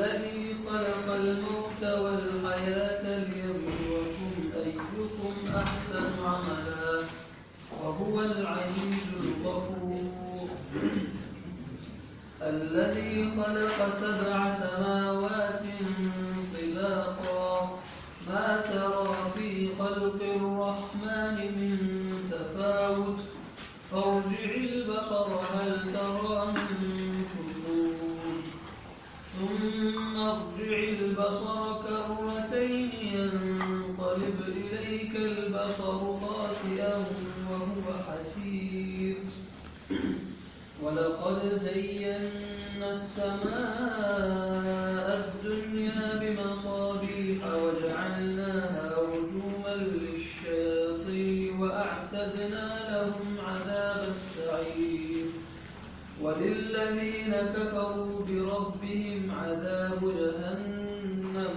الذي خلق الموت والحياة ليبلوكم أيكم أحسن عملا وهو العزيز الغفور. الذي خلق 7 سماوات طباقا ما ترى في خلق الرحمن من تفاوت فارجع البصر هل ترى من فطور ثم ارجع البصر كرتين ينقلب إليك البصر خاسئا وهو حسير. ولقد زينا السماء الدنيا بمصابيح وجعلناها رجوما للشياطين وأعتدنا لهم عذاب السعير. وللذين كفروا بربهم عذاب جهنم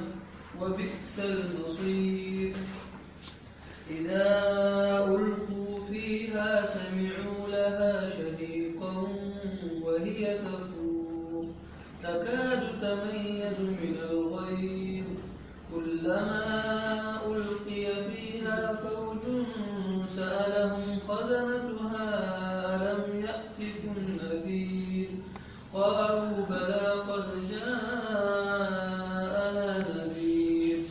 وبئس المصير. إذا ألقوا فيها سمعوا لها شهيقا وهي تفور تكاد تميز من الغيظ كلما ألقي فيها فوج سألهم خزنتها ألم يأتكم نذير قالوا بلى قد جاءنا نذير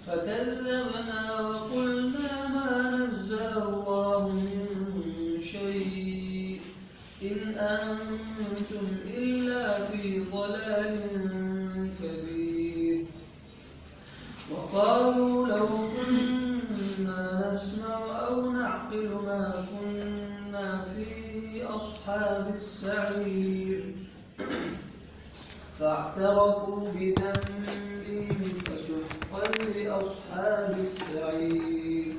فكذبنا وقلنا ما نزل الله من شيء إن أنتم إلا في ضلال كبير. وقالوا لو كنا نسمع أو نعقل ما كنا في أصحاب السعير فاعترفوا بذنبهم فسحقا لأصحاب السعير.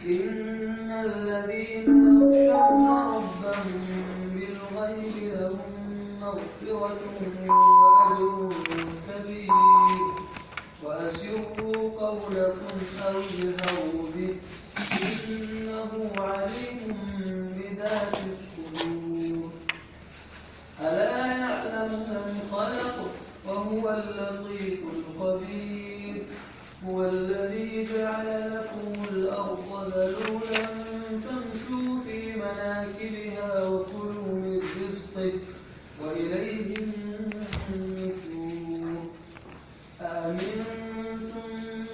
إن الذين يخشون ربهم بالغيب لهم مغفرة وأجر كبير. وأسروا قولكم أو اجهروا به إنه عليم بذات الصدور. ألا يعلم من خلق وهو اللطيف الخبير. هو الذي جعل لكم الأرض ذلولا فامشوا في مناكبها وكلوا من رزقه وإليه النشور. أأمنتم من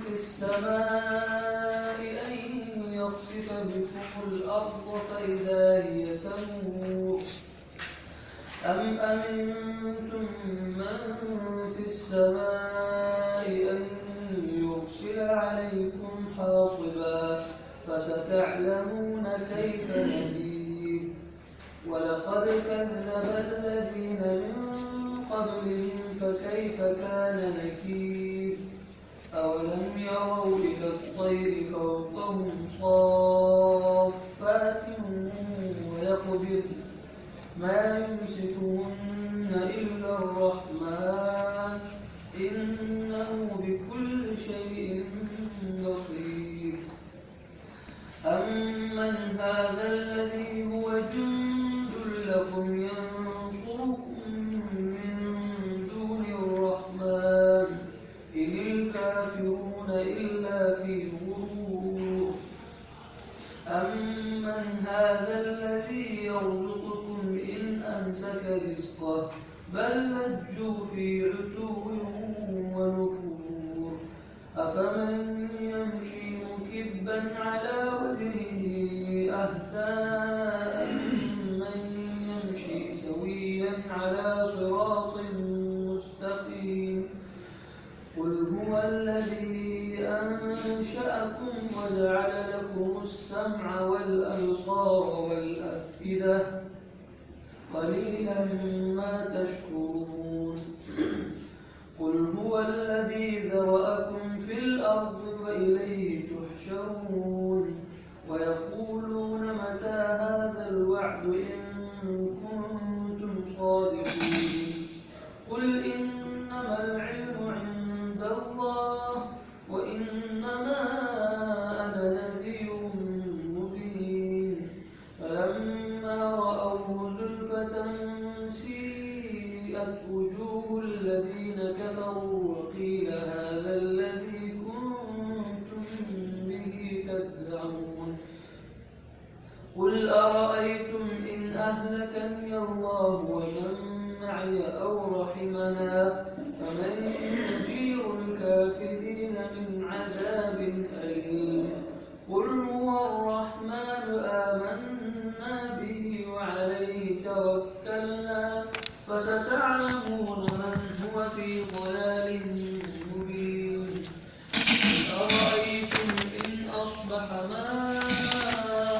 في السماء أن يخسف بكم الأرض فإذا هي تمور أم أمنتم من في السماء أن يرسل عليكم حاصبا فستعلمون كيف نذير. ولقد كذب الذين من قبلهم فكيف كان نكير. أولم يروا إلى الطير فوقهم صافات ويقبضن ما يمسكهن إلا الرحمن إنه بكل شيء بصير. أمن هذا الذي هو جند لكم ينصركم من دون الرحمن إن الكافرون إلا في غرور. أمن هذا الذي يرزقكم إن أمسك رزقه بل لجوا في عتو ونفور. أفمن يمشي مكبا على وجهه أهدى أمن يمشي سويا على صراط مستقيم. قل هو الذي أنشأكم وجعل لكم السمع والأبصار والأفئدة قليلا ما تشكرون. قل هو الذي ذرأكم في الأرض وإليه تحشرون. ويقولون متى هذا الوعد إن كنتم صادقين. قل إنما العلم عند الله وإنما أنا نذير مبين. فلما رأوه زلفة سيئت وجهت وجوه الذين كفروا وقيل هذا الذي كنتم به تدعون قل أرأيتم إن أهلكني الله ومن معي أو رحمنا فمن يجير الكافرين من عذاب أليم قل هو الرحمن آمنا به وعليه توكلنا فستعلمون من هو في ضلال مبين أرأيتم إن أصبح ماؤكم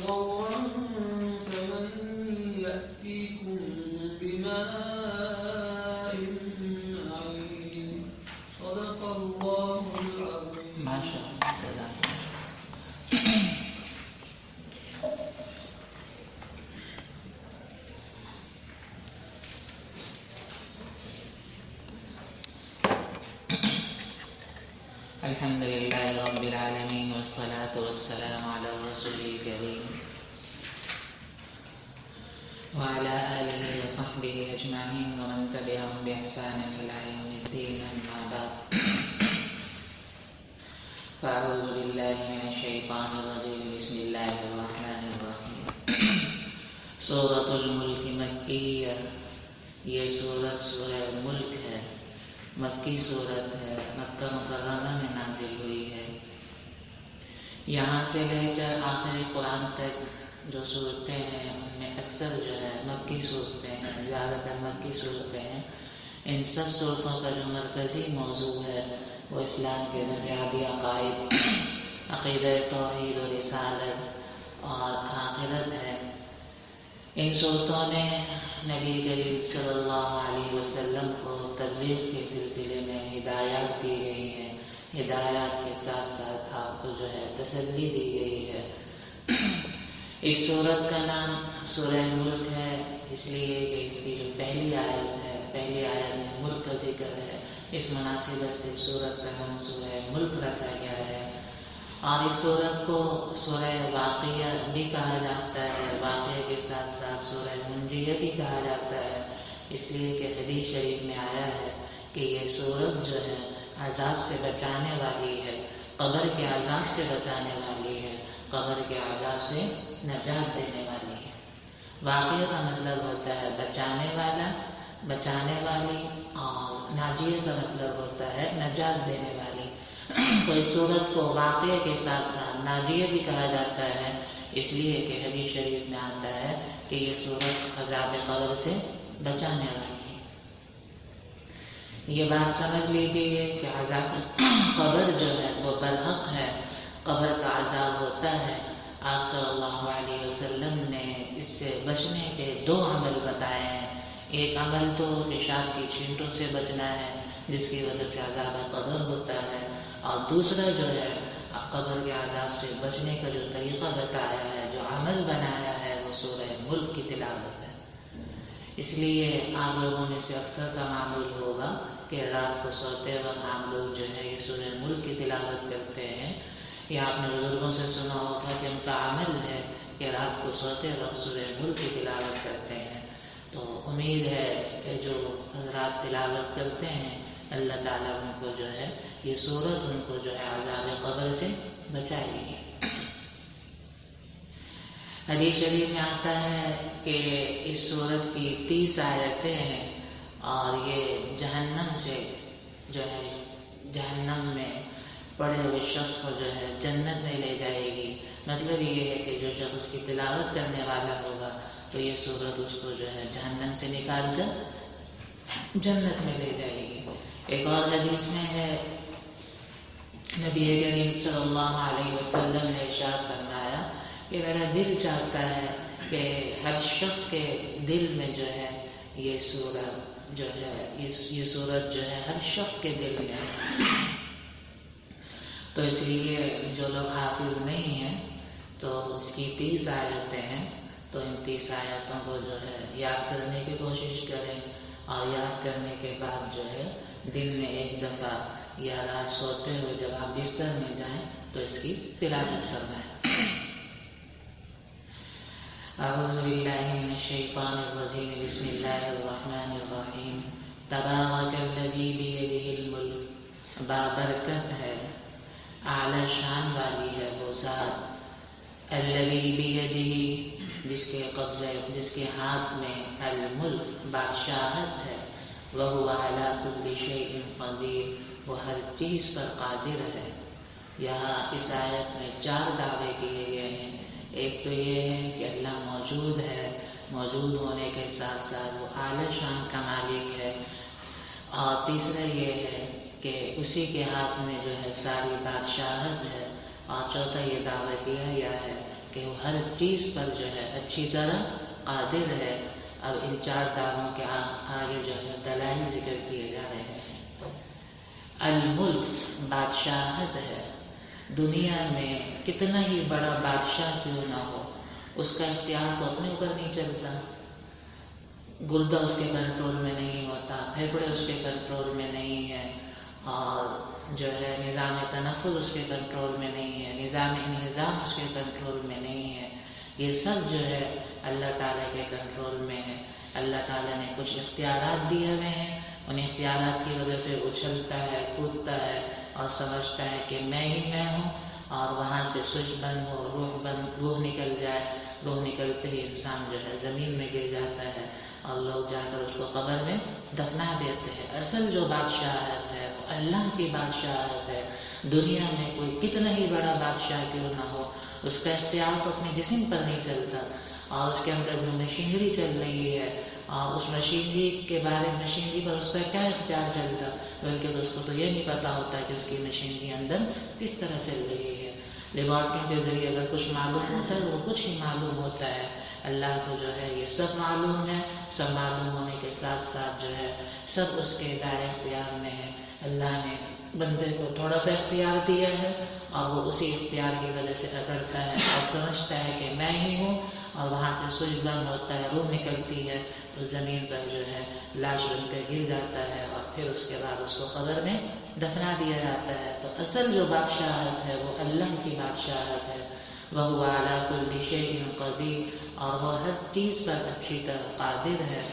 غورا فمن يأتيكم بماء معين صدق الله العظيم. ما شاء الله. الحمد لله رب العالمين والصلاة والسلام على الرسول الكريم وعلى آله وصحبه أجمعين ومن تبعهم بإحسان إلى يوم الدين أما بعد فأعوذ بالله من الشيطان الرجيم بسم الله الرحمن الرحيم سورة الملک مکیہ یہ سورہ ملک ہے، مکی صورت ہے، مکہ مکرمہ میں نازل ہوئی ہے۔ یہاں سے لے کر آخری قرآن تک جو صورتیں ہیں ان میں اکثر جو ہے مکی صورتیں ہیں، زیادہ تر مکی صورتیں ہیں۔ ان سب صورتوں کا جو مرکزی موضوع ہے وہ اسلام کے بنیادی عقائد، عقیدہ توحید و رسالت اور آخرت ہے۔ ان صورتوں میں نبی کریم صلی اللہ علیہ وسلم کو تبلیغ کے سلسلے میں ہدایات دی گئی ہیں، ہدایات کے ساتھ ساتھ آپ کو جو ہے تسلی دی گئی ہے۔ اس صورت کا نام سورہ ملک ہے اس لیے کہ اس کی جو پہلی آیت ہے، پہلی آیت میں ملک کا ذکر ہے، اس مناسبت سے سورت کا نام سورہ ملک رکھا گیا ہے۔ اور اس سورت کو سورہ واقعہ بھی کہا جاتا ہے، واقعہ کے ساتھ ساتھ سورہ منجیہ بھی کہا جاتا ہے، اس لیے کہ حدیث شریف میں آیا ہے کہ یہ سورت جو ہے عذاب سے بچانے والی ہے، قبر کے عذاب سے بچانے والی ہے، قبر کے عذاب سے نجات دینے والی ہے۔ واقعہ کا مطلب ہوتا ہے بچانے والا، بچانے والی، اور ناجیہ کا مطلب ہوتا ہے نجات دینے والی۔ تو اس صورت کو واقعہ کے ساتھ ساتھ ناجیہ بھی کہا جاتا ہے، اس لیے کہ حدیث شریف میں آتا ہے کہ یہ صورت عذاب قبر سے بچانے والی ہے۔ یہ بات سمجھ لیجیے کہ عذاب قبر جو ہے وہ برحق ہے، قبر کا عذاب ہوتا ہے۔ آپ صلی اللہ علیہ وسلم نے اس سے بچنے کے 2 عمل بتائے ہیں۔ ایک عمل تو پیشاب کی چھینٹوں سے بچنا ہے جس کی وجہ سے عذاب قبر ہوتا ہے، اور دوسرا جو ہے قبر کے عذاب سے بچنے کا جو طریقہ بتایا ہے، جو عمل بنایا ہے، وہ سورہ ملک کی تلاوت ہے۔ اس لیے آپ لوگوں میں سے اکثر کا معمول ہوگا کہ رات کو سوتے وقت آپ لوگ جو ہے یہ سورہ ملک کی تلاوت کرتے ہیں، یا آپ نے بزرگوں سے سنا ہوگا کہ ان کا عمل ہے کہ رات کو سوتے وقت سورہ ملک کی تلاوت کرتے ہیں۔ تو امید ہے کہ جو حضرات تلاوت کرتے ہیں اللہ تعالیٰ ان کو جو ہے یہ سورت ان کو جو ہے عذاب قبر سے بچائے گی۔ حدیث شریف میں آتا ہے کہ اس سورت کی 30 آیتیں ہیں، اور یہ جہنم سے جو ہے جہنم میں پڑے ہوئے شخص کو جو ہے جنت میں لے جائے گی۔ مطلب یہ ہے کہ جو شخص اس کی تلاوت کرنے والا ہوگا تو یہ سورت اس کو جو ہے جہنم سے نکال کر جنت میں لے جائے گی۔ ایک اور حدیث میں ہے نبی کریم صلی اللہ علیہ وسلم نے ارشاد فرمایا کہ میرا دل چاہتا ہے کہ ہر شخص کے دل میں جو ہے یہ سورت جو ہے یہ سورت جو ہے ہر شخص کے دل میں ہے۔ تو اس لیے جو لوگ حافظ نہیں ہیں تو اس کی 30 آیتیں ہیں، تو ان 30 آیتوں کو جو ہے یاد کرنے کی کوشش کریں، اور یاد کرنے کے بعد جو ہے دن میں ایک دفعہ یا رات سوتے ہوئے جب آپ بستر میں جائیں تو اس کی تلاوت فرمائیں۔ أعوذ بالله من الشيطان الرجيم بسم الله الرحمن الرحیم تبارک الذی بیدہ الملک، بابرکت ہے، اعلی شان والی ہے وہ ذات، الذی بیدہ جس کے قبضے، جس کے ہاتھ میں الملک بادشاہت ہے، وہو علی کل شیء قدیر وہ ہر چیز پر قادر ہے۔ یہاں اس آیت میں 4 دعوے کیے گئے ہیں۔ ایک تو یہ ہے کہ اللہ موجود ہے، موجود ہونے کے ساتھ ساتھ وہ اعلی شان کا مالک ہے، اور تیسرا یہ ہے کہ اسی کے ہاتھ میں جو ہے ساری بادشاہت ہے، اور چوتھا یہ دعویٰ کیا گیا ہے کہ وہ ہر چیز پر جو ہے اچھی طرح قادر ہے۔ اب ان 4 دعووں کے آگے جو ہے دلائل ذکر کیے جا رہے ہیں۔ الملک بادشاہت ہے۔ دنیا میں کتنا ہی بڑا بادشاہ کیوں نہ ہو، اس کا اختیار تو اپنے اوپر نہیں چلتا۔ گردہ اس کے کنٹرول میں نہیں ہوتا، پھیپھڑے اس کے کنٹرول میں نہیں ہے، اور جو ہے نظام تنفس اس کے کنٹرول میں نہیں ہے، نظام انہضام اس کے کنٹرول میں نہیں ہے۔ یہ سب جو ہے اللہ تعالیٰ کے کنٹرول میں ہے۔ اللہ تعالیٰ نے کچھ اختیارات دیے ہوئے ہیں، ان اختیارات کی وجہ سے اچھلتا ہے، کودتا ہے اور سمجھتا ہے کہ میں ہی میں ہوں، اور وہاں سے سوئچ بند ہو، روح نکل جائے، روح نکلتے ہی انسان جو ہے زمین میں گر جاتا ہے، اور لوگ جا کر اس کو قبر میں دفنا دیتے ہیں۔ اصل جو بادشاہت ہے وہ اللہ کی بادشاہت ہے۔ دنیا میں کوئی کتنا ہی بڑا بادشاہ کیوں نہ ہو، اس کا اختیار تو اپنے جسم پر نہیں چلتا، اور اس کے اندر جو مشینری چل رہی ہے، اور اس مشینری کے بارے میں مشینری پر اس کا کیا اختیار چلتا، بلکہ تو اس کو تو یہ نہیں پتا ہوتا کہ اس کی مشینری اندر کس طرح چل رہی ہے۔ لیبارٹریوں کے ذریعے اگر کچھ معلوم ہوتا ہے وہ کچھ ہی معلوم ہوتا ہے۔ اللہ کو جو ہے یہ سب معلوم ہے، سب معلوم ہونے کے ساتھ ساتھ جو ہے سب اس کے دائرے اختیار میں ہے۔ اللہ نے بندے کو تھوڑا سا اختیار دیا ہے، اور وہ اسی اختیار کی وجہ سے اکڑتا ہے اور سمجھتا ہے کہ میں ہی ہوں، اور وہاں سے سوئچ بند ہوتا ہے، روح نکلتی ہے تو زمین پر جو ہے لاش بن کر گر جاتا ہے، اور پھر اس کے بعد اس کو قبر میں دفنا دیا جاتا ہے۔ تو اصل جو بادشاہت ہے وہ اللہ کی بادشاہت ہے۔ وَهُوَ عَلَى كُلِّ شَيْءٍ قَدِيرٌ اور وہ ہر چیز پر اچھی طرح قادر ہے۔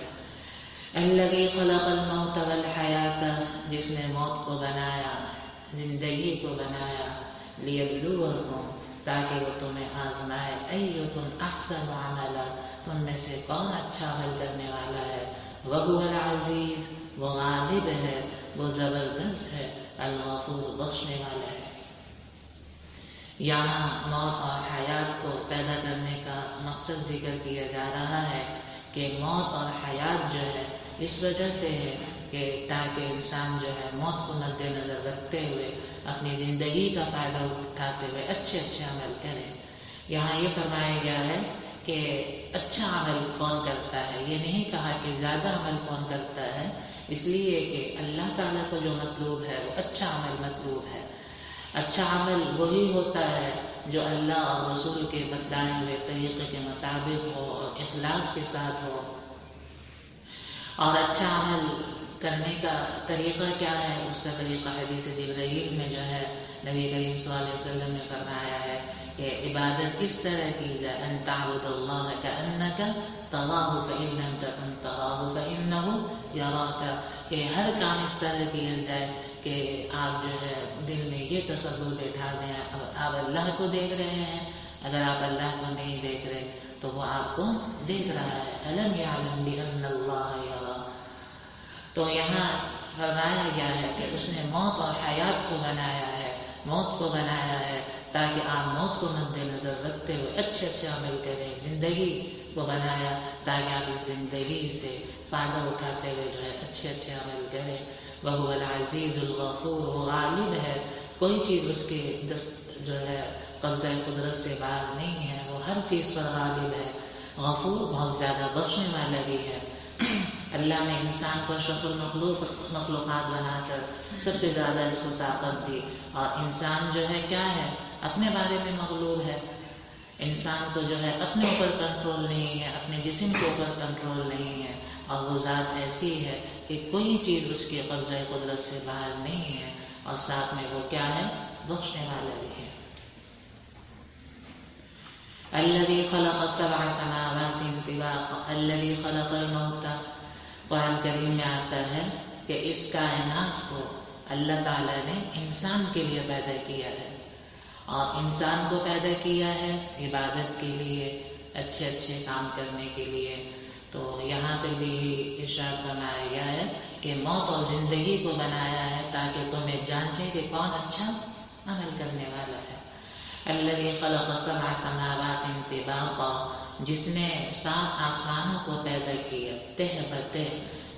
الَّذِي خَلَقَ الْمَوْتَ وَالْحَيَاةَ جس نے موت کو بنایا، زندگی کو بنایا، لِيَبْلُوَكُمْ تاکہ وہ تمہیں آزمائے، أَيُّكُمْ أَحْسَنُ عَمَلًا تم میں سے کون اچھا عمل کرنے والا ہے۔ وَهُوَ الْعَزِيزُ وہ غالب ہے، وہ زبردست ہے، الغفور بخشنے والا ہے۔ یہاں موت اور حیات کو پیدا کرنے کا مقصد ذکر کیا جا رہا ہے کہ موت اور حیات جو ہے اس وجہ سے ہے کہ تاکہ انسان جو ہے موت کو مد نظر رکھتے ہوئے اپنی زندگی کا فائدہ اٹھاتے ہوئے اچھے عمل کرے۔ یہاں یہ فرمایا گیا ہے کہ اچھا عمل کون کرتا ہے، یہ نہیں کہا کہ زیادہ عمل کون کرتا ہے، اس لیے کہ اللہ تعالیٰ کو جو مطلوب ہے وہ اچھا عمل مطلوب ہے۔ اچھا عمل وہی ہوتا ہے جو اللہ اور رسول کے بتلائے ہوئے طریقے کے مطابق ہو اور اخلاص کے ساتھ ہو۔ اور اچھا عمل کرنے کا طریقہ کیا ہے؟ اس کا طریقہ حدیث جبرائیل میں جو ہے نبی کریم صلی اللہ علیہ وسلم نے فرمایا ہے کہ عبادت اس طرح کی جائے، ان تعبد اللہ کأنک تراہ فإن لم تکن تراہ فإنہ یراک، کہ ہر کام اس طرح کیا جائے کہ آپ جو ہے دل میں یہ تصور بٹھا دیں آپ اللہ کو دیکھ رہے ہیں، اگر آپ اللہ کو نہیں دیکھ رہے تو وہ آپ کو دیکھ رہا ہے۔ الم یعلم بأن اللہ یری، تو یہاں فرمایا گیا ہے کہ اس نے موت اور حیات کو بنایا ہے، موت کو بنایا ہے تاکہ آپ موت کو مد نظر رکھتے ہوئے اچھے عمل کریں۔ زندگی کو بنایا تاکہ آپ اس زندگی سے فائدہ اٹھاتے ہوئے جو ہے اچھے عمل کریں۔ وَهُوَ الْعَزِيزُ الْغَفُورُ وہ غالب ہے، کوئی چیز اس کے جو ہے قبضہ قدرت سے باہر نہیں ہے، وہ ہر چیز پر غالب ہے۔ غفور بہت زیادہ بخشنے والا بھی ہے۔ اللہ نے انسان کو اشرف مخلوقات بنا کر سب سے زیادہ اس کو طاقت دی، اور انسان جو ہے کیا ہے، اپنے بارے میں مغلوب ہے۔ انسان کو جو ہے اپنے اوپر کنٹرول نہیں ہے، اپنے جسم کے اوپر کنٹرول نہیں ہے، اور وہ ذات ایسی ہے کہ کوئی چیز اس کے قبضہ قدرت سے باہر نہیں ہے، اور ساتھ میں وہ کیا ہے، بخشنے والا بھی ہے۔ الذي خلق 7 سماوات طباقا الذي خلق الموت. قرآن کریم میں آتا ہے کہ اس کائنات کو اللہ تعالیٰ نے انسان کے لیے پیدا کیا ہے، اور انسان کو پیدا کیا ہے عبادت کے لیے، اچھے اچھے کام کرنے کے لیے. تو یہاں پہ بھی ارشاد فرمایا گیا ہے کہ موت اور زندگی کو بنایا ہے تاکہ تمہیں جانچے کہ کون اچھا عمل کرنے والا ہے. الذی خلق 7 سماوات طباقا، جس نے 7 آسمانوں کو پیدا کیا تہ بتہ،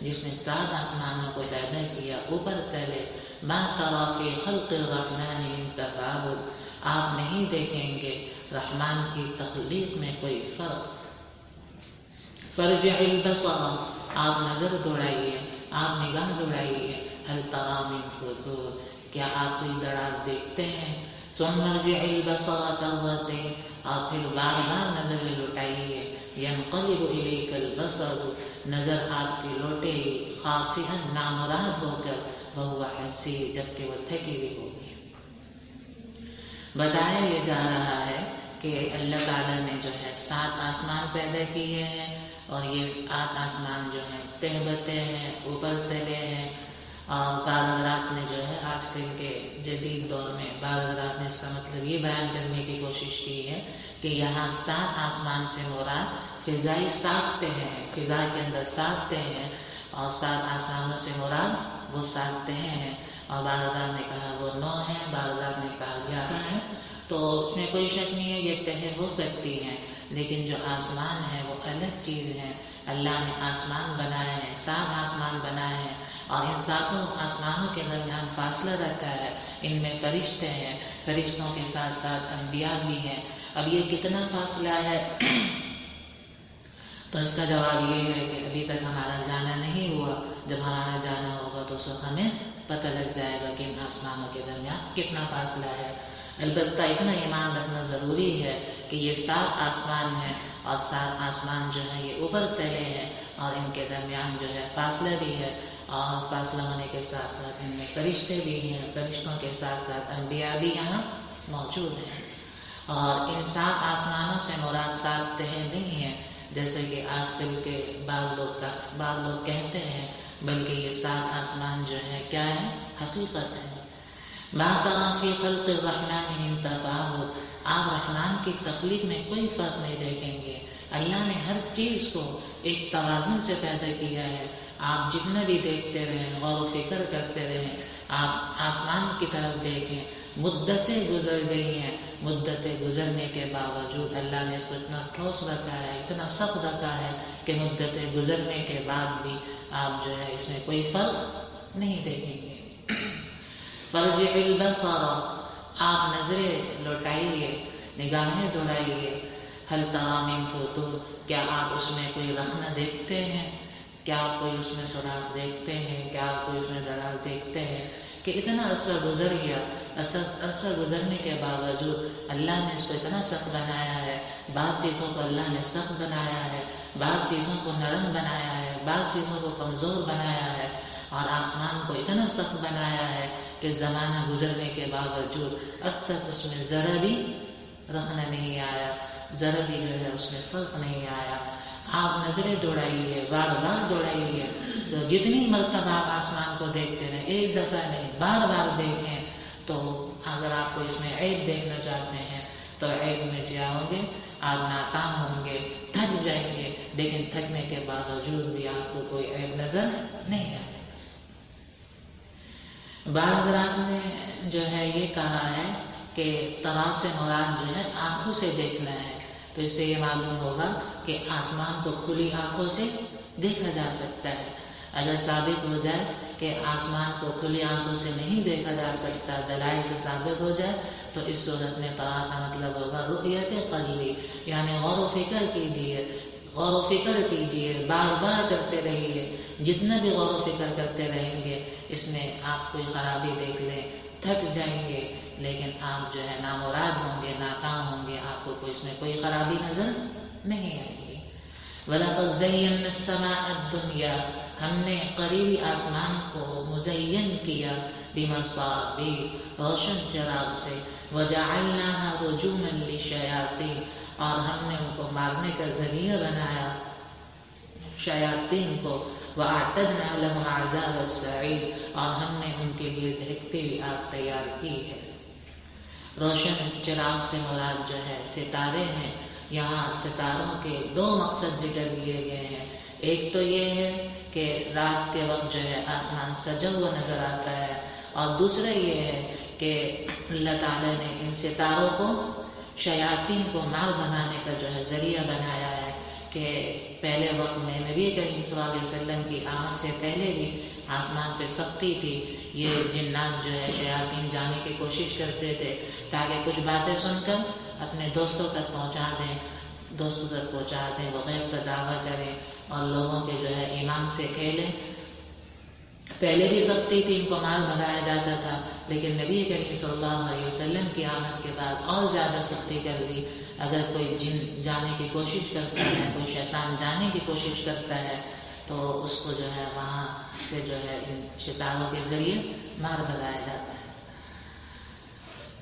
جس نے 7 آسمانوں کو پیدا کیا اوپر تلے. ما تری فی خلق الرحمن من تفاوت، آپ نہیں دیکھیں گے رحمان کی تخلیق میں کوئی فرق. فرجع البصر، آپ نظر دوڑائیے، آپ نگاہ دوڑائیے. هل تری من فطور، کیا آپ کوئی دراز دیکھتے ہیں؟ ثم ارجع البصر کرتين، اور پھر بار بار نظر لوٹائیے. ينقلب الیک البصر، نظر آپ کی لوٹے گی خاسئا نامراد ہو کر، وهو حسیر، جبکہ وہ تھکی ہوئی ہوگی. بتایا یہ جا رہا ہے کہ اللہ تعالیٰ نے جو ہے 7 آسمان پیدا کیے ہیں، اور یہ 7 آسمان جو ہیں تہ بتہ ہیں، اوپر تلے ہیں. اور بعض حضرات نے جو ہے آج کل کے جدید دور میں بعض حضرات نے اس کا مطلب یہ بیان کرنے کی کوشش کی ہے کہ یہاں 7 آسمان سے مراد فضائی 7 تہیں ہیں، فضا کے اندر 7 تہیں ہیں، اور 7 آسمانوں سے مراد وہ 7 تہیں ہیں. اور بعض حضرات نے کہا وہ 9 ہیں، بعض حضرات نے کہا 11 ہیں. تو اس میں کوئی شک نہیں ہے یہ تہیں ہو سکتی ہیں، لیکن جو آسمان ہے وہ الگ چیز ہے. اللہ نے آسمان بنائے ہیں، 7 آسمان بنائے ہیں، اور ان 7 آسمانوں کے درمیان فاصلہ رکھا ہے. ان میں فرشتے ہیں، فرشتوں کے ساتھ ساتھ انبیاء بھی ہیں. اب یہ کتنا فاصلہ ہے تو اس کا جواب یہ ہے کہ ابھی تک ہمارا جانا نہیں ہوا. جب ہمارا جانا ہوگا تو اس وقت ہمیں پتہ لگ جائے گا کہ ان آسمانوں کے درمیان کتنا فاصلہ ہے. البتہ اتنا ایمان رکھنا ضروری ہے کہ یہ 7 آسمان ہیں، اور 7 آسمان جو ہیں یہ اوپر تلے ہیں، اور ان کے درمیان جو ہے فاصلہ بھی ہے. اور فاصلہ ہونے کے ساتھ ساتھ ان میں فرشتے بھی ہیں، فرشتوں کے ساتھ ساتھ انبیاء بھی یہاں موجود ہیں. اور ان 7 آسمانوں سے مراد 7 تہیں نہیں ہیں جیسے کہ آج کل کے بعض لوگ کہتے ہیں، بلکہ یہ 7 آسمان جو ہے کیا ہے؟ حقیقت ہے. ما تری فی خلق الرحمن من تفاوت، آپ رحمان کی تخلیق میں کوئی فرق نہیں دیکھیں گے. اللہ نے ہر چیز کو ایک توازن سے پیدا کیا ہے. آپ جتنا بھی دیکھتے رہیں، غور و فکر کرتے رہیں، آپ آسمان کی طرف دیکھیں. مدتیں گزر گئی ہیں، مدتیں گزرنے کے باوجود اللہ نے اس کو اتنا ٹھوس رکھا ہے، اتنا سخت رکھا ہے کہ مدتیں گزرنے کے بعد بھی آپ جو ہے اس میں کوئی فرق نہیں دیکھیں گے. فرجع البصر، آپ نظریں لوٹائیے، نگاہیں دوڑائیے. هل تری من فطور، کیا آپ اس میں کوئی رخنہ دیکھتے ہیں؟ کیا آپ کوئی اس میں سوراخ دیکھتے ہیں؟ کیا آپ کوئی اس میں دراڑ دیکھتے ہیں؟ کہ اتنا عرصہ گزر گیا، عرصہ گزرنے کے باوجود اللہ نے اس کو اتنا سخت بنایا ہے. بعض چیزوں کو اللہ نے سخت بنایا ہے، بعض چیزوں کو نرم بنایا ہے، بعض چیزوں کو کمزور بنایا ہے. اور آسمان کو اتنا سخت بنایا ہے کہ زمانہ گزرنے کے باوجود اب تک اس میں ذرا بھی رخنہ نہیں آیا، ذرا بھی جو ہے اس میں فرق نہیں آیا. آپ نظریں دوڑائیے، بار بار دوڑائیے. تو جتنی مرتبہ آپ آسمان کو دیکھتے رہیں، ایک دفعہ نہیں بار بار دیکھیں. تو اگر آپ کو اس میں عیب دیکھنا چاہتے ہیں تو عیب میں جاؤ گے، آپ ناکام ہوں گے، تھک جائیں گے، لیکن تھکنے کے باوجود بھی آپ کو کوئی عیب نظر نہیں آئے. بعض حضرات نے جو ہے یہ کہا ہے کہ طرح سے مراد جو ہے آنکھوں سے دیکھنا ہے. تو اس سے یہ معلوم ہوگا کہ آسمان کو کھلی آنکھوں سے دیکھا جا سکتا ہے. اگر ثابت ہو جائے کہ آسمان کو کھلی آنکھوں سے نہیں دیکھا جا سکتا، دلائل سے ثابت ہو جائے، تو اس صورت میں طرح کا مطلب ہوگا رؤیت قلبی، یعنی غور و فکر کیجیے، غور و فکر کیجیے، بار بار کرتے رہیے. جتنا بھی غور و فکر کرتے رہیں گے اس میں آپ کوئی خرابی دیکھ لیں، تھک جائیں گے، لیکن آپ جو ہے نامراد ہوں گے، ناکام ہوں گے، آپ کو کوئی اس میں کوئی خرابی نظر نہیں آئے گی. وَلَقَدْ زَيَّنَّا السَّمَاءَ الدُّنْيَا، ہم نے قریبی آسمان کو مزین کیا، بِمَصَابِيحَ، روشن چراغ سے، وَجَعَلْنَاهَا رُجُومًا لِلشَّيَاطِينِ، اور ہم نے ان کو مارنے کا ذریعہ بنایا شیاطین کو، وَأَعْتَدْنَا لَهُمْ عَذَابَ السَّعِيرِ، اور ہم نے ان کے لیے دہکتی ہوئی آگ تیار کی ہے۔ روشن چراغ سے مراد جو ہے ستارے ہیں۔ یہاں ستاروں کے دو مقصد ذکر کیے گئے ہیں۔ ایک تو یہ ہے کہ رات کے وقت جو ہے آسمان سجا ہوا نظر آتا ہے، اور دوسرا یہ ہے کہ اللہ تعالیٰ نے ان ستاروں کو شیاطین کو مار بنانے کا جو ہے ذریعہ بنایا ہے کہ پہلے وقت میں نبی کریم صلی اللہ علیہ وسلم کی آمد سے پہلے بھی آسمان پہ سختی تھی۔ یہ جنات جو ہے شیاطین جانے کی کوشش کرتے تھے تاکہ کچھ باتیں سن کر اپنے دوستوں تک پہنچا دیں، وہ غیب کا دعویٰ کریں اور لوگوں کے جو ہے ایمان سے کھیلیں۔ پہلے بھی سختی تھی، ان کو مار بھگایا جاتا تھا، لیکن نبی کریم صلی اللہ علیہ وسلم کی آمد کے بعد اور زیادہ سختی کر دی۔ اگر کوئی جن جانے کی کوشش کرتا ہے، کوئی شیطان جانے کی کوشش کرتا ہے، تو اس کو جو ہے وہاں سے جو ہے ان ستاروں کے ذریعے مار بھگایا جاتا ہے۔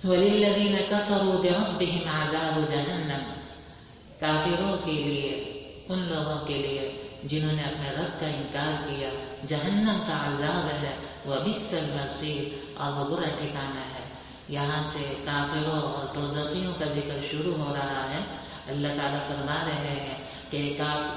وَلِلَّذِينَ كَفَرُوا بِرَبِّهِمْ عَذَابُ جَهَنَّمَ، کافروں کے لیے، ان لوگوں کے لیے جنہوں نے اپنے رب کا انکار کیا، جہنم کا عذاب ہے، وَبِئْسَ الْمَصِيرُ، اور وہ برا ٹھکانہ ہے۔ یہاں سے کافروں اور دوزخیوں کا ذکر شروع ہو رہا ہے۔ اللہ تعالیٰ فرما رہے ہیں کہ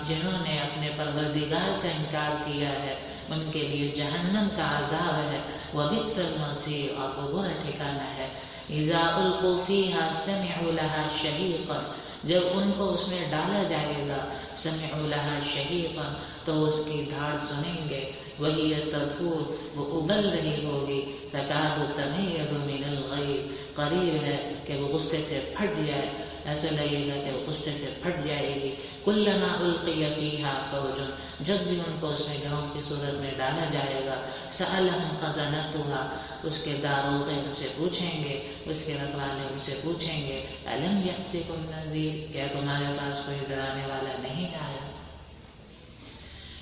جنہوں نے اپنے پروردگار کا انکار کیا ہے ان کے لیے جہنم کا عذاب ہے، وَبِئْسَ الْمَصِيرُ، اور وہ برا ٹھکانہ ہے۔ اِذَا أُلْقُوا فِيهَا سَمِعُوا لَهَا شَهِيقًا، جب ان کو اس میں ڈالا جائے گا، سَمِعُوا لَهَا شَهِيقًا، تو اس کی دھاڑ سنیں گے، وَهِيَ تَفُورُ، وہ ابل رہی ہوگی، تَكَادُ تَمَيَّزُ مِنَ الْغَيْظِ، قریب ہے کہ وہ غصے سے پھٹ جائے، ایسا لگے گا کہ وہ غصے سے پھٹ جائے گی۔ كُلَّمَا أُلْقِيَ فِيهَا فَوْجٌ، جب بھی ان کو اس میں گروہ کی صورت میں ڈالا جائے گا، سَأَلَهُمْ خَزَنَتُهَا، اس کے داروغے ان سے پوچھیں گے، اس کے رکھوالے ان سے پوچھیں گے، أَلَمْ يَأْتِكُمْ نَذِيرٌ، کیا تمہارے پاس کوئی ڈرانے والا نہیں آیا؟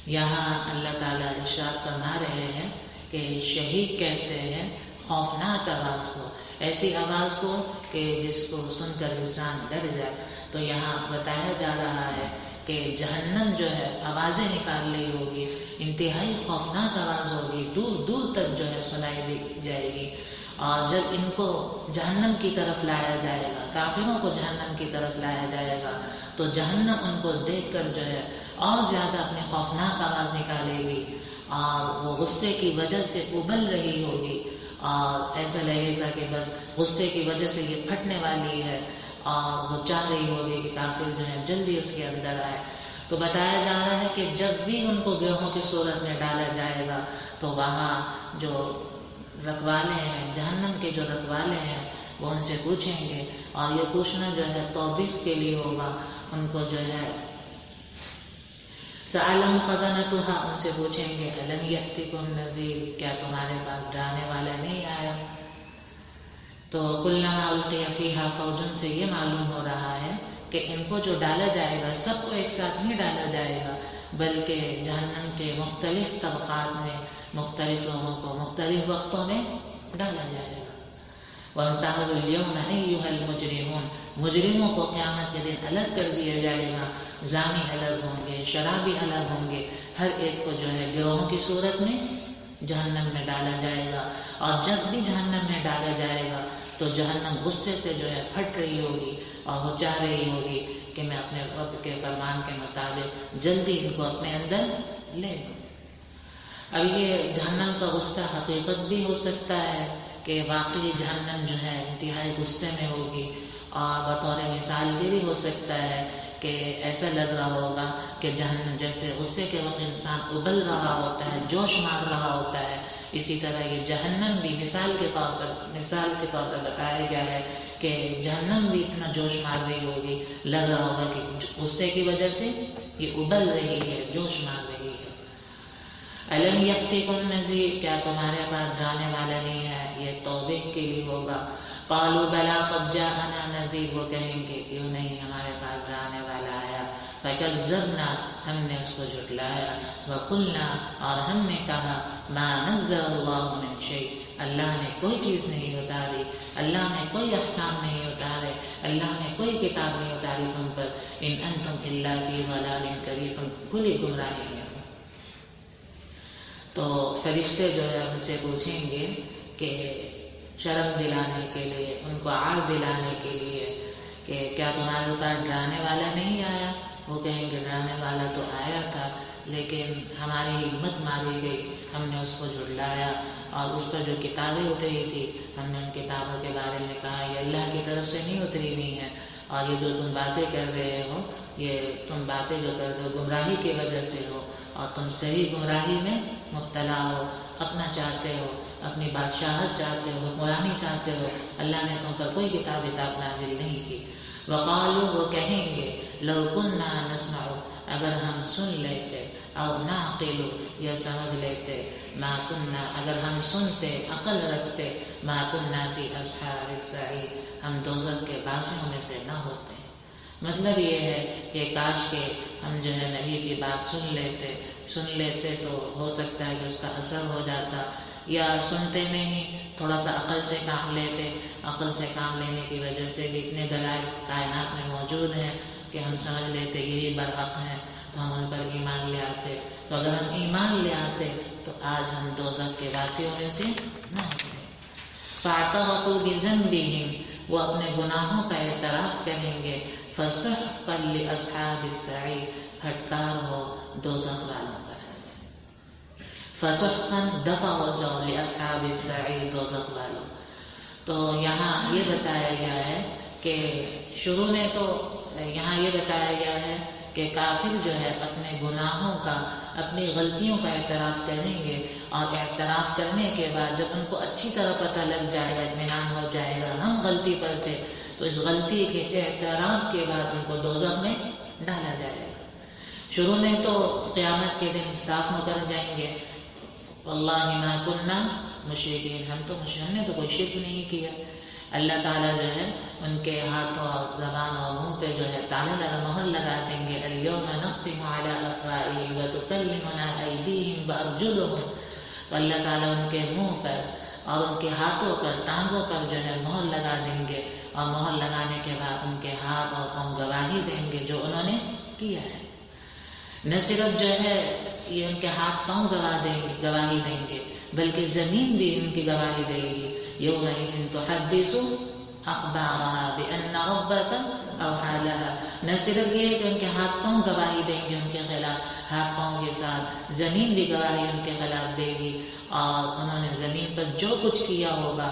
یہاں اللہ تعالیٰ ارشاد فرما رہے ہیں کہ شہیق کہتے ہیں خوفناک آواز کو، ایسی آواز کو کہ جس کو سن کر انسان ڈر جائے۔ تو یہاں بتایا جا رہا ہے کہ جہنم جو ہے آوازیں نکال رہی ہوگی، انتہائی خوفناک آواز ہوگی، دور دور تک جو ہے سنائی دی جائے گی۔ اور جب ان کو جہنم کی طرف لایا جائے گا، کافروں کو جہنم کی طرف لایا جائے گا، تو جہنم ان کو دیکھ کر جو ہے اور زیادہ اپنی خوفناک آواز نکالے گی، اور وہ غصے کی وجہ سے ابل رہی ہوگی، اور ایسا لگے گا کہ بس غصے کی وجہ سے یہ پھٹنے والی ہے، اور وہ چاہ رہی ہوگی کہ کافر جو ہے جلدی اس کے اندر آئے۔ تو بتایا جا رہا ہے کہ جب بھی ان کو گروہوں کی صورت میں ڈالا جائے گا تو وہاں جو رکھوالے ہیں، جہنم کے جو رکھوالے ہیں، وہ ان سے پوچھیں گے، اور یہ پوچھنا جو ہے توبیخ کے لیے ہوگا۔ ان کو جو ہے سَأَلَهُمْ خَزَنَتُهَا، ان سے پوچھیں گے أَلَمْ يَأْتِكُمْ نَذِيرٌ، کیا تمہارے پاس ڈرانے والا نہیں آیا؟ تو كُلَّمَا أُلْقِيَ فِيهَا فَوْجٌ سے یہ معلوم ہو رہا ہے کہ ان کو جو ڈالا جائے گا سب کو ایک ساتھ نہیں ڈالا جائے گا، بلکہ جہنم کے مختلف طبقات میں مختلف لوگوں کو مختلف وقتوں میں ڈالا جائے گا۔ وَامْتَازُوا الْيَوْمَ أَيُّهَا الْمُجْرِمُونَ، مجرموں کو قیامت کے دن الگ کر دیا جائے گا، زانی الگ ہوں گے، شرابی الگ ہوں گے، ہر ایک کو جو ہے گروہوں کی صورت میں جہنم میں ڈالا جائے گا۔ اور جب بھی جہنم میں ڈالا جائے گا تو جہنم غصے سے جو ہے پھٹ رہی ہوگی، اور وہ چاہ رہی ہوگی کہ میں اپنے رب کے فرمان کے مطابق جلدی ان کو اپنے اندر لے لوں۔ اب یہ جہنم کا غصہ حقیقت بھی ہو سکتا ہے کہ واقعی جہنم جو ہے انتہائی غصے میں ہوگی، اور بطور مثال یہ بھی ہو سکتا ہے کہ ایسا لگ رہا ہوگا کہ جہنم جیسے غصے کے وقت انسان ابل رہا ہوتا ہے، جوش مار رہا ہوتا ہے، اسی طرح یہ جہنم بھی مثال کے طور پر بتایا گیا ہے کہ جہنم بھی اتنا جوش مار رہی ہوگی، لگ رہا ہوگا کہ غصے کی وجہ سے یہ ابل رہی ہے، جوش مار رہی ہے۔ أَلَمْ يَأْتِكُمْ نَذِيرٌ، کیا تمہارے پاس ڈرانے والا نہیں ہے؟ یہ توبیخ کے لیے ہوگا۔ قَالُوا بَلَىٰ قَدْ جَاءَنَا نَذِيرٌ، وہ کہیں گے کیوں نہیں ہمارے پاس ڈرانے والا آیا۔ فکذبنا ہم نے اس کو جھٹلایا، وقلنا اور ہم نے کہا ما نزل اللہ من شیء اللہ نے کوئی چیز نہیں اتاری، اللہ نے کوئی احکام نہیں اتارے، اللہ نے کوئی کتاب نہیں اتاری تم پر، ان انتم الا فی ضلال کبیر تم کھلی گمراہی میں ہو۔ تو فرشتے جو ہے ان سے پوچھیں گے کہ شرم دلانے کے لیے، ان کو عار دلانے کے لیے کہ کیا تمہارے پاس ڈرانے والا نہیں آیا؟ وہ کہیں گے ڈرانے والا تو آیا تھا لیکن ہماری ہمت ماری گئی، ہم نے اس کو جھٹلایا، اور اس پر جو کتابیں اتری تھی ہم نے ان کتابوں کے بارے میں کہا یہ اللہ کی طرف سے نہیں اتری ہوئی ہیں، اور یہ جو تم باتیں کر رہے ہو یہ تم باتیں جو کرتے ہو گمراہی کی وجہ سے ہو، اور تم صحیح گمراہی میں مبتلا ہو، اپنا چاہتے ہو، اپنی بادشاہت چاہتے ہو، حکمرانی چاہتے ہو، اللہ نے تم پر کوئی کتاب نازل نہیں کی۔ وقالوا وہ کہیں گے لو كنا نسمع اگر ہم سن لیتے، او نعقل یا سمجھ لیتے، ما كنا اگر ہم سنتے عقل رکھتے، ما كنا فی اصحاب السعیر ہم دوزخ کے باسیوں میں سے نہ ہوتے۔ مطلب یہ ہے کہ کاش کہ ہم جو ہے نبی کی بات سن لیتے تو ہو سکتا ہے کہ اس کا اثر ہو جاتا، یا سنتے میں ہی تھوڑا سا عقل سے کام لیتے، عقل سے کام لینے کی وجہ سے بھی اتنے دلائل کائنات میں موجود ہیں کہ ہم سمجھ لیتے یہی برحق ہیں تو ہم ان پر ایمان لے آتے۔ تو اگر ہم ایمان لے آتے تو آج ہم دوزخ کے باسیوں میں سے نہ ہوتے۔ فاعترفوا بذنبہم وہ اپنے گناہوں کا اعتراف کریں گے، فسحقا لاصحاب السعیر پھٹکار ہو دوزخ والوں پر۔ فسحقا دفع ہو جاؤ لاصحاب السعیر دوزخ والوں۔ تو یہاں یہ بتایا گیا ہے کہ شروع میں تو یہاں یہ بتایا گیا ہے کہ کافر جو ہے اپنے گناہوں کا، اپنی غلطیوں کا اعتراف کریں گے، اور اعتراف کرنے کے بعد جب ان کو اچھی طرح پتہ لگ جائے گا، اطمینان ہو جائے گا ہم غلطی پر تھے، تو اس غلطی کے اعتراف کے بعد ان کو دوزخ میں ڈالا جائے گا۔ شروع میں تو قیامت کے دن صاف مکر جائیں گے، واللہ ما کننا مشرکین ہم نے تو کوئی شرک نہیں کیا۔ اللہ تعالیٰ جو ہے ان کے ہاتھوں اور زبان اور منہ پہ جو ہے تالا لگا مہر لگا دیں گے، الیوم نختم علی افواہہم وتکلمنا ایدیہم وارجلہم، تو اللہ تعالیٰ ان کے منہ پر اور ان کے ہاتھوں پر، ٹانگوں پر جو ہے مہر لگا دیں گے، اور مہر لگانے کے بعد ان کے ہاتھ اور پاؤں گواہی دیں گے جو انہوں نے کیا ہے۔ نہ صرف جو ہے یہ ان کے ہاتھ پاؤں گواہی دیں گے بلکہ زمین بھی ان کی گواہی دے گی۔ یومئذ تحدث اخبارها بان ربک اوحی لها، نہ صرف یہ کہ ان کے ہاتھ پاؤں گواہی دیں گے ان کے خلاف، ہاتھ پاؤں کے ساتھ زمین بھی گواہی ان کے خلاف دے گی، اور انہوں نے زمین پر جو کچھ کیا ہوگا،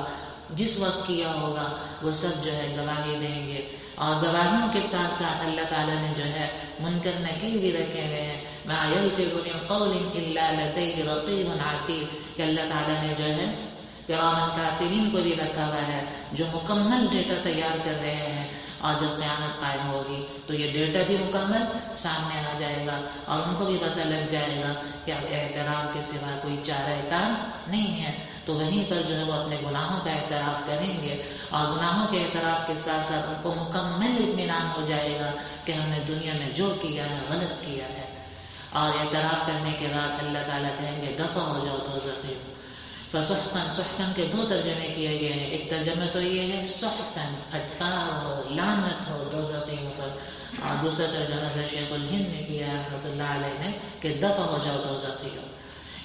جس وقت کیا ہوگا وہ سب جو ہے گواہی دیں گے۔ اور گواہیوں کے ساتھ ساتھ اللہ تعالیٰ نے جو ہے منکر نکیر بھی رکھے ہوئے ہیں، ما یلفظ من قول الا لدیہ رقیب عتید، کہ اللہ تعالیٰ نے جو ہے کرامن کاتبین کو بھی رکھا ہوا ہے جو مکمل ڈیٹا تیار کر رہے ہیں، اور جب قیامت قائم ہوگی تو یہ ڈیٹا بھی مکمل سامنے آ جائے گا، اور ان کو بھی پتہ لگ جائے گا کہ اب اعتراف کے سوا کوئی چارہ کار نہیں ہے۔ تو وہیں پر جو ہے وہ اپنے گناہوں کا اعتراف کریں گے، اور گناہوں کے اعتراف کے ساتھ ساتھ ان کو مکمل اطمینان ہو جائے گا کہ ہم نے دنیا میں جو کیا ہے غلط کیا ہے۔ اور اعتراف کرنے کے بعد اللہ تعالیٰ کہیں گے دفع ہو جاؤ دوزخیوں۔ فسحقاً سحقاً کے دو ترجمے کیے گئے ہیں، ایک ترجمہ تو یہ ہے سحقاً پھٹکار ہو، لعنت ہو دوزخیوں پر، اور دوسرا ترجمہ شیخ الہند نے کیا رحمۃ اللہ علیہ نے کہ دفع ہو جاؤ دوزخیوں۔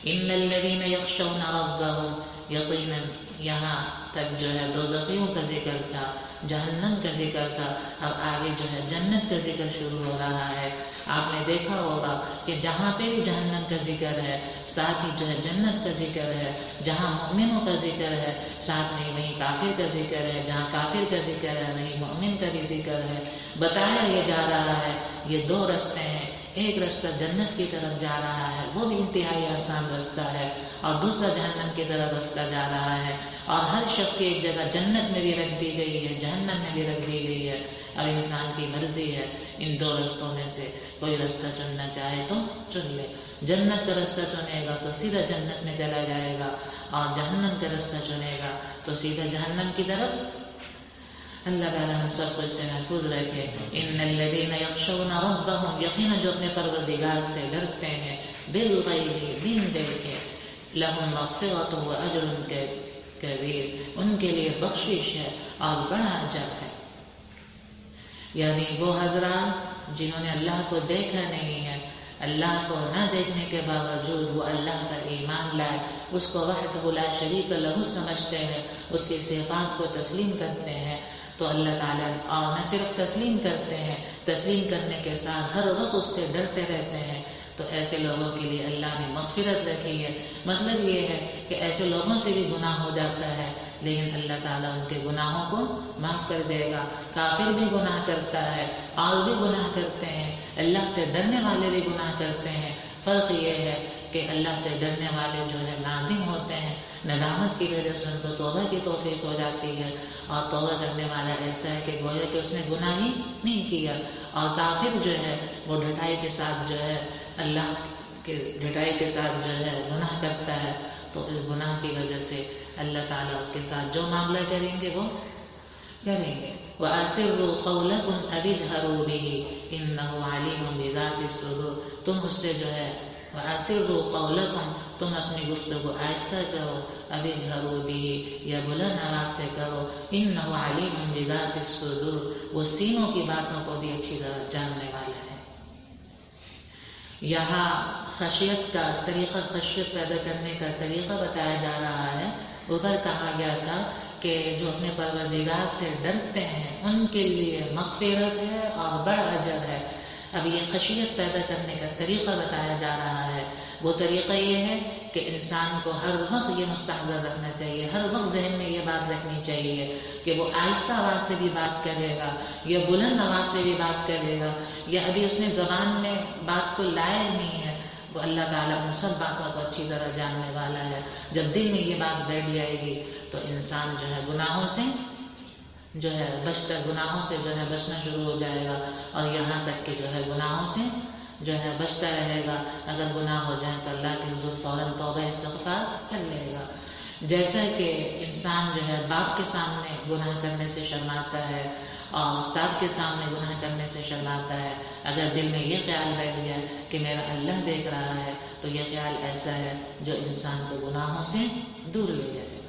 ان الذین یخشون ربہم، یقیناً یہاں تک جو ہے دوزخیوں کا ذکر تھا، جہنم کا ذکر تھا، اب آگے جو ہے جنت کا ذکر شروع ہو رہا ہے۔ آپ نے دیکھا ہوگا کہ جہاں پہ بھی جہنم کا ذکر ہے ساتھ ہی جو ہے جنت کا ذکر ہے، جہاں مومنوں کا ذکر ہے ساتھ میں وہیں کافر کا ذکر ہے، جہاں کافر کا ذکر ہے وہیں مومن کا بھی ذکر ہے۔ بتایا یہ جا رہا ہے یہ دو رستے ہیں، ایک رستہ جنت کی طرف جا رہا ہے وہ بھی انتہائی آسان رستہ ہے، اور دوسرا جہنم کی طرف رستہ جا رہا ہے، اور ہر شخص کی ایک جگہ جنت میں بھی رکھ دی گئی ہے، جہنم میں بھی رکھ دی گئی ہے۔ اب انسان کی مرضی ہے ان دو رستوں میں سے کوئی رستہ چننا چاہے تو چن لے۔ جنت کا رستہ چنے گا تو سیدھا جنت میں چلا جائے گا، اور جہنم کا رستہ چنے گا تو سیدھا جہنم کی طرف اللہ تعالیٰ ہم سب کو اس سے محفوظ رکھے. ان الذین یخشون ربهم، یقینا جو اپنے پروردگار سے ڈرتے ہیں، بالغیب، بن دیکھے، لہم مغفرۃ واجر کبیر، ان کے لیے بخشش ہے اور بڑا اجر ہے. یعنی وہ حضرات جنہوں نے اللہ کو دیکھا نہیں ہے، اللہ کو نہ دیکھنے کے باوجود وہ اللہ پر ایمان لائے، اس کو وحدہ لا شریک لہ سمجھتے ہیں، اس کی صفات کو تسلیم کرتے ہیں، تو اللہ تعالیٰ اور نہ صرف تسلیم کرتے ہیں، تسلیم کرنے کے ساتھ ہر وقت اس سے ڈرتے رہتے ہیں، تو ایسے لوگوں کے لیے اللہ نے مغفرت رکھی ہے. مطلب یہ ہے کہ ایسے لوگوں سے بھی گناہ ہو جاتا ہے لیکن اللہ تعالیٰ ان کے گناہوں کو معاف کر دے گا. کافر بھی گناہ کرتا ہے اور بھی گناہ کرتے ہیں، اللہ سے ڈرنے والے بھی گناہ کرتے ہیں. فرق یہ ہے کہ اللہ سے ڈرنے والے جو ہے نادم ہوتے ہیں، ندامت کی وجہ سے ان کو توبہ کی توفیق ہو جاتی ہے، اور توبہ کرنے والا ایسا ہے کہ گویا کہ اس نے گناہ ہی نہیں کیا. اور کافر جو ہے وہ ڈٹائی کے ساتھ جو ہے اللہ کے ڈٹائی کے ساتھ جو ہے گناہ کرتا ہے، تو اس گناہ کی وجہ سے اللہ تعالیٰ اس کے ساتھ جو معاملہ کریں گے وہ کریں گے. وَأَسِرُّوا قَوْلَكُمْ أَوِ اجْهَرُوا بِهِ إِنَّهُ عَلِيمٌ بِذَاتِ الصُّدُورِ، تم اس سے جو ہے وَأَسِرُّوا قَوْلَكُمْ، تم اپنی گفتگو آہستہ کرو، أَوِ اجْهَرُوا بِهِ، یا بلند آواز سے کرو، إِنَّهُ عَلِيمٌ بِذَاتِ الصُّدُورِ، وہ سینوں کی باتوں کو بھی اچھی طرح جاننے والا ہے. یہاں خشیت کا طریقہ، خشیت پیدا کرنے کا طریقہ بتایا جا رہا ہے. اوپر کہا گیا تھا کہ جو اپنے پروردگار سے ڈرتے ہیں ان کے لیے مغفرت ہے اور بڑا اجر ہے. اب یہ خشیت پیدا کرنے کا طریقہ بتایا جا رہا ہے. وہ طریقہ یہ ہے کہ انسان کو ہر وقت یہ مستحضر رکھنا چاہیے، ہر وقت ذہن میں یہ بات رکھنی چاہیے کہ وہ آہستہ آواز سے بھی بات کرے گا یا بلند آواز سے بھی بات کرے گا، یا ابھی اس نے زبان میں بات کو لایا نہیں ہے، وہ اللہ تعالیٰ ان سب باتوں کو اچھی طرح جاننے والا ہے. جب دل میں یہ بات بیٹھ جائے گی تو انسان جو ہے گناہوں سے جو ہے گناہوں سے جو ہے بچنا شروع ہو جائے گا، اور یہاں تک کہ جو ہے گناہوں سے جو ہے بچتا رہے گا. اگر گناہ ہو جائیں تو اللہ کے حضور فوراً توبہ استغفار کر لے گا. جیسا کہ انسان جو ہے باپ کے سامنے گناہ کرنے سے شرماتا ہے اور استاد کے سامنے گناہ کرنے سے شرماتا ہے، اگر دل میں یہ خیال بیٹھ گیا کہ میرا اللہ دیکھ رہا ہے تو یہ خیال ایسا ہے جو انسان کو گناہوں سے دور لے جائے گا.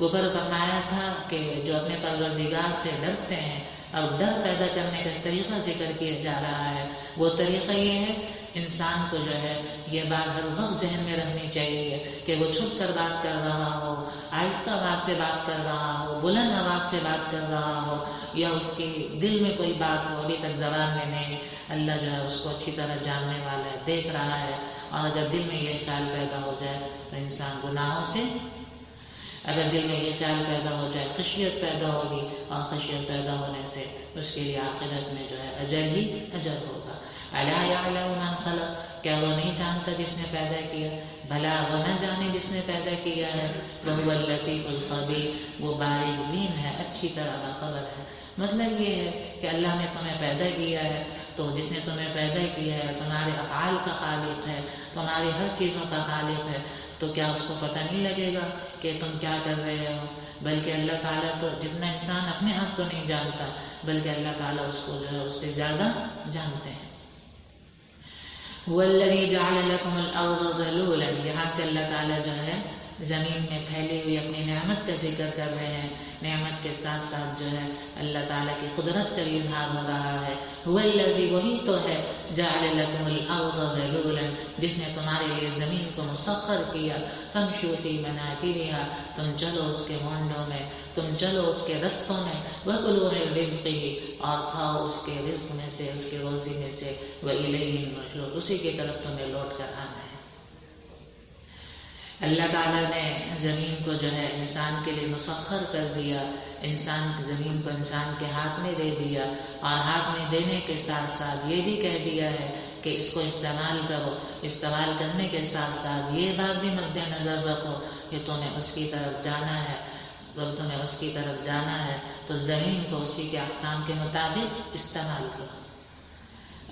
اوپر فرمایا تھا کہ جو اپنے پروردگار سے ڈرتے ہیں، اب ڈر پیدا کرنے کا طریقہ ذکر کیا جا رہا ہے. وہ طریقہ یہ ہے انسان کو جو ہے یہ بات ہر وقت ذہن میں رکھنی چاہیے کہ وہ چھپ کر بات کر رہا ہو، آہستہ آواز سے بات کر رہا ہو، بلند آواز سے بات کر رہا ہو، یا اس کے دل میں کوئی بات ہو ابھی تک زبان میں نہیں، اللہ جو ہے اس کو اچھی طرح جاننے والا ہے، دیکھ رہا ہے. اور اگر دل میں یہ خیال پیدا ہو جائے تو انسان گناہوں سے، اگر دل میں یہ خیال پیدا ہو جائے خشیت پیدا ہوگی، اور خشیت پیدا ہونے سے اس کے لیے آخرت میں جو ہے اجر ہی اجر ہوگا. الا یعلم من خلق، کیا وہ نہیں جانتا جس نے پیدا کیا؟ بھلا وہ نہ جانے جس نے پیدا کیا ہے. وہو اللطیف الخبیر، وہ باریک بین ہے، اچھی طرح باخبر ہے. مطلب یہ ہے کہ اللہ نے تمہیں پیدا کیا ہے، تو جس نے تمہیں پیدا کیا ہے تمہارے افعال کا خالق ہے، تمہاری ہر چیزوں کا خالق ہے، تو کیا اس کو پتہ نہیں لگے گا کہ تم کیا کر رہے ہو؟ بلکہ اللہ تعالیٰ تو جتنا انسان اپنے آپ کو نہیں جانتا، بلکہ اللہ تعالیٰ اس کو جو ہے اس سے زیادہ جانتے ہیں. هو الذي جعل لكم الارض ذلولا، یہاں سے اللہ تعالیٰ جو ہے زمین میں پھیلی ہوئی اپنی نعمت کا ذکر کر رہے ہیں. نعمت کے ساتھ ساتھ جو ہے اللہ تعالیٰ کی قدرت کا بھی اظہار ہو رہا ہے. هو الذي، وہی تو ہے، جعل لكم الارض ذلولا، جس نے تمہارے لیے زمین کو مسخر کیا. فامشوا في مناكبها، تم چلو اس کے ہونڈوں میں، تم چلو اس کے رستوں میں. وكلوا من رزقه، اور کھاؤ اس کے رزق میں سے، اس کے روزی میں سے. وإليه النشور، اسی کی طرف تمہیں لوٹ کر آنا ہے. اللہ تعالیٰ نے زمین کو جو ہے انسان کے لیے مسخر کر دیا. زمین کو انسان کے ہاتھ میں دے دیا، اور ہاتھ میں دینے کے ساتھ ساتھ یہ بھی کہہ دیا ہے کہ اس کو استعمال کرو. استعمال کرنے کے ساتھ ساتھ یہ بات بھی مد نظر رکھو کہ تمہیں اس کی طرف جانا ہے. جب تمہیں اس کی طرف جانا ہے تو زمین کو اسی کے احکام کے مطابق استعمال کرو.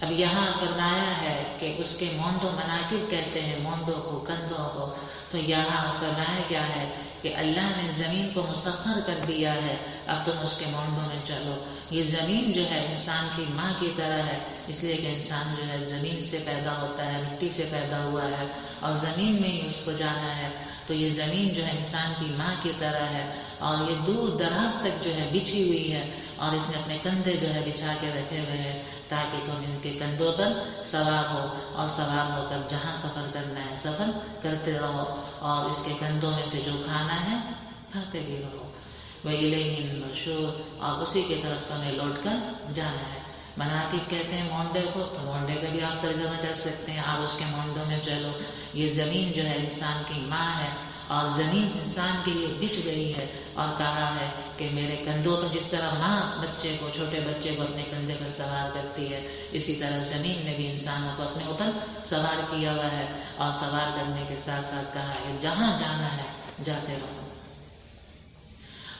اب یہاں فرمایا ہے کہ اس کے مونڈوں مناکب کہتے ہیں مونڈوں کو، کندھوں کو، تو یہاں فرمایا گیا ہے کہ اللہ نے زمین کو مسخر کر دیا ہے، اب تم اس کے مونڈوں میں چلو۔ یہ زمین جو ہے انسان کی ماں کی طرح ہے، اس لیے کہ انسان جو ہے زمین سے پیدا ہوتا ہے، مٹی سے پیدا ہوا ہے اور زمین میں ہی اس کو جانا ہے۔ تو یہ زمین جو ہے انسان کی ماں کی طرح ہے اور یہ دور دراز تک جو ہے بچھی ہوئی ہے، اور اس نے اپنے کندھے جو ہے بچھا کے رکھے ہوئے ہیں تاکہ تم ان کے کندھوں پر سوار ہو، اور سوار ہو کر جہاں سفر کرنا ہے سفر کرتے رہو، اور اس کے کندھوں میں سے جو کھانا ہے کھاتے بھی رہو۔ وَإِلَيْهِ النُّشُورُ، اور اسی کی طرف تمہیں لوٹ کر جانا ہے۔ مناکب کہتے ہیں مونڈے کو، تو مونڈے کا بھی آپ ترجمہ کر سکتے ہیں، آپ اس کے مونڈوں میں چلو۔ یہ زمین جو ہے انسان کی ماں ہے، اور زمین انسان کے لیے بچھ گئی ہے، اور کہا ہے کہ میرے کندھوں پر جس طرح ماں بچے کو، چھوٹے بچے کو اپنے کندھے پر سوار کرتی ہے، اسی طرح زمین نے بھی انسانوں کو اپنے اوپر سوار کیا ہوا ہے، اور سوار کرنے کے ساتھ ساتھ کہا ہے کہ جہاں جانا ہے جاتے رہو۔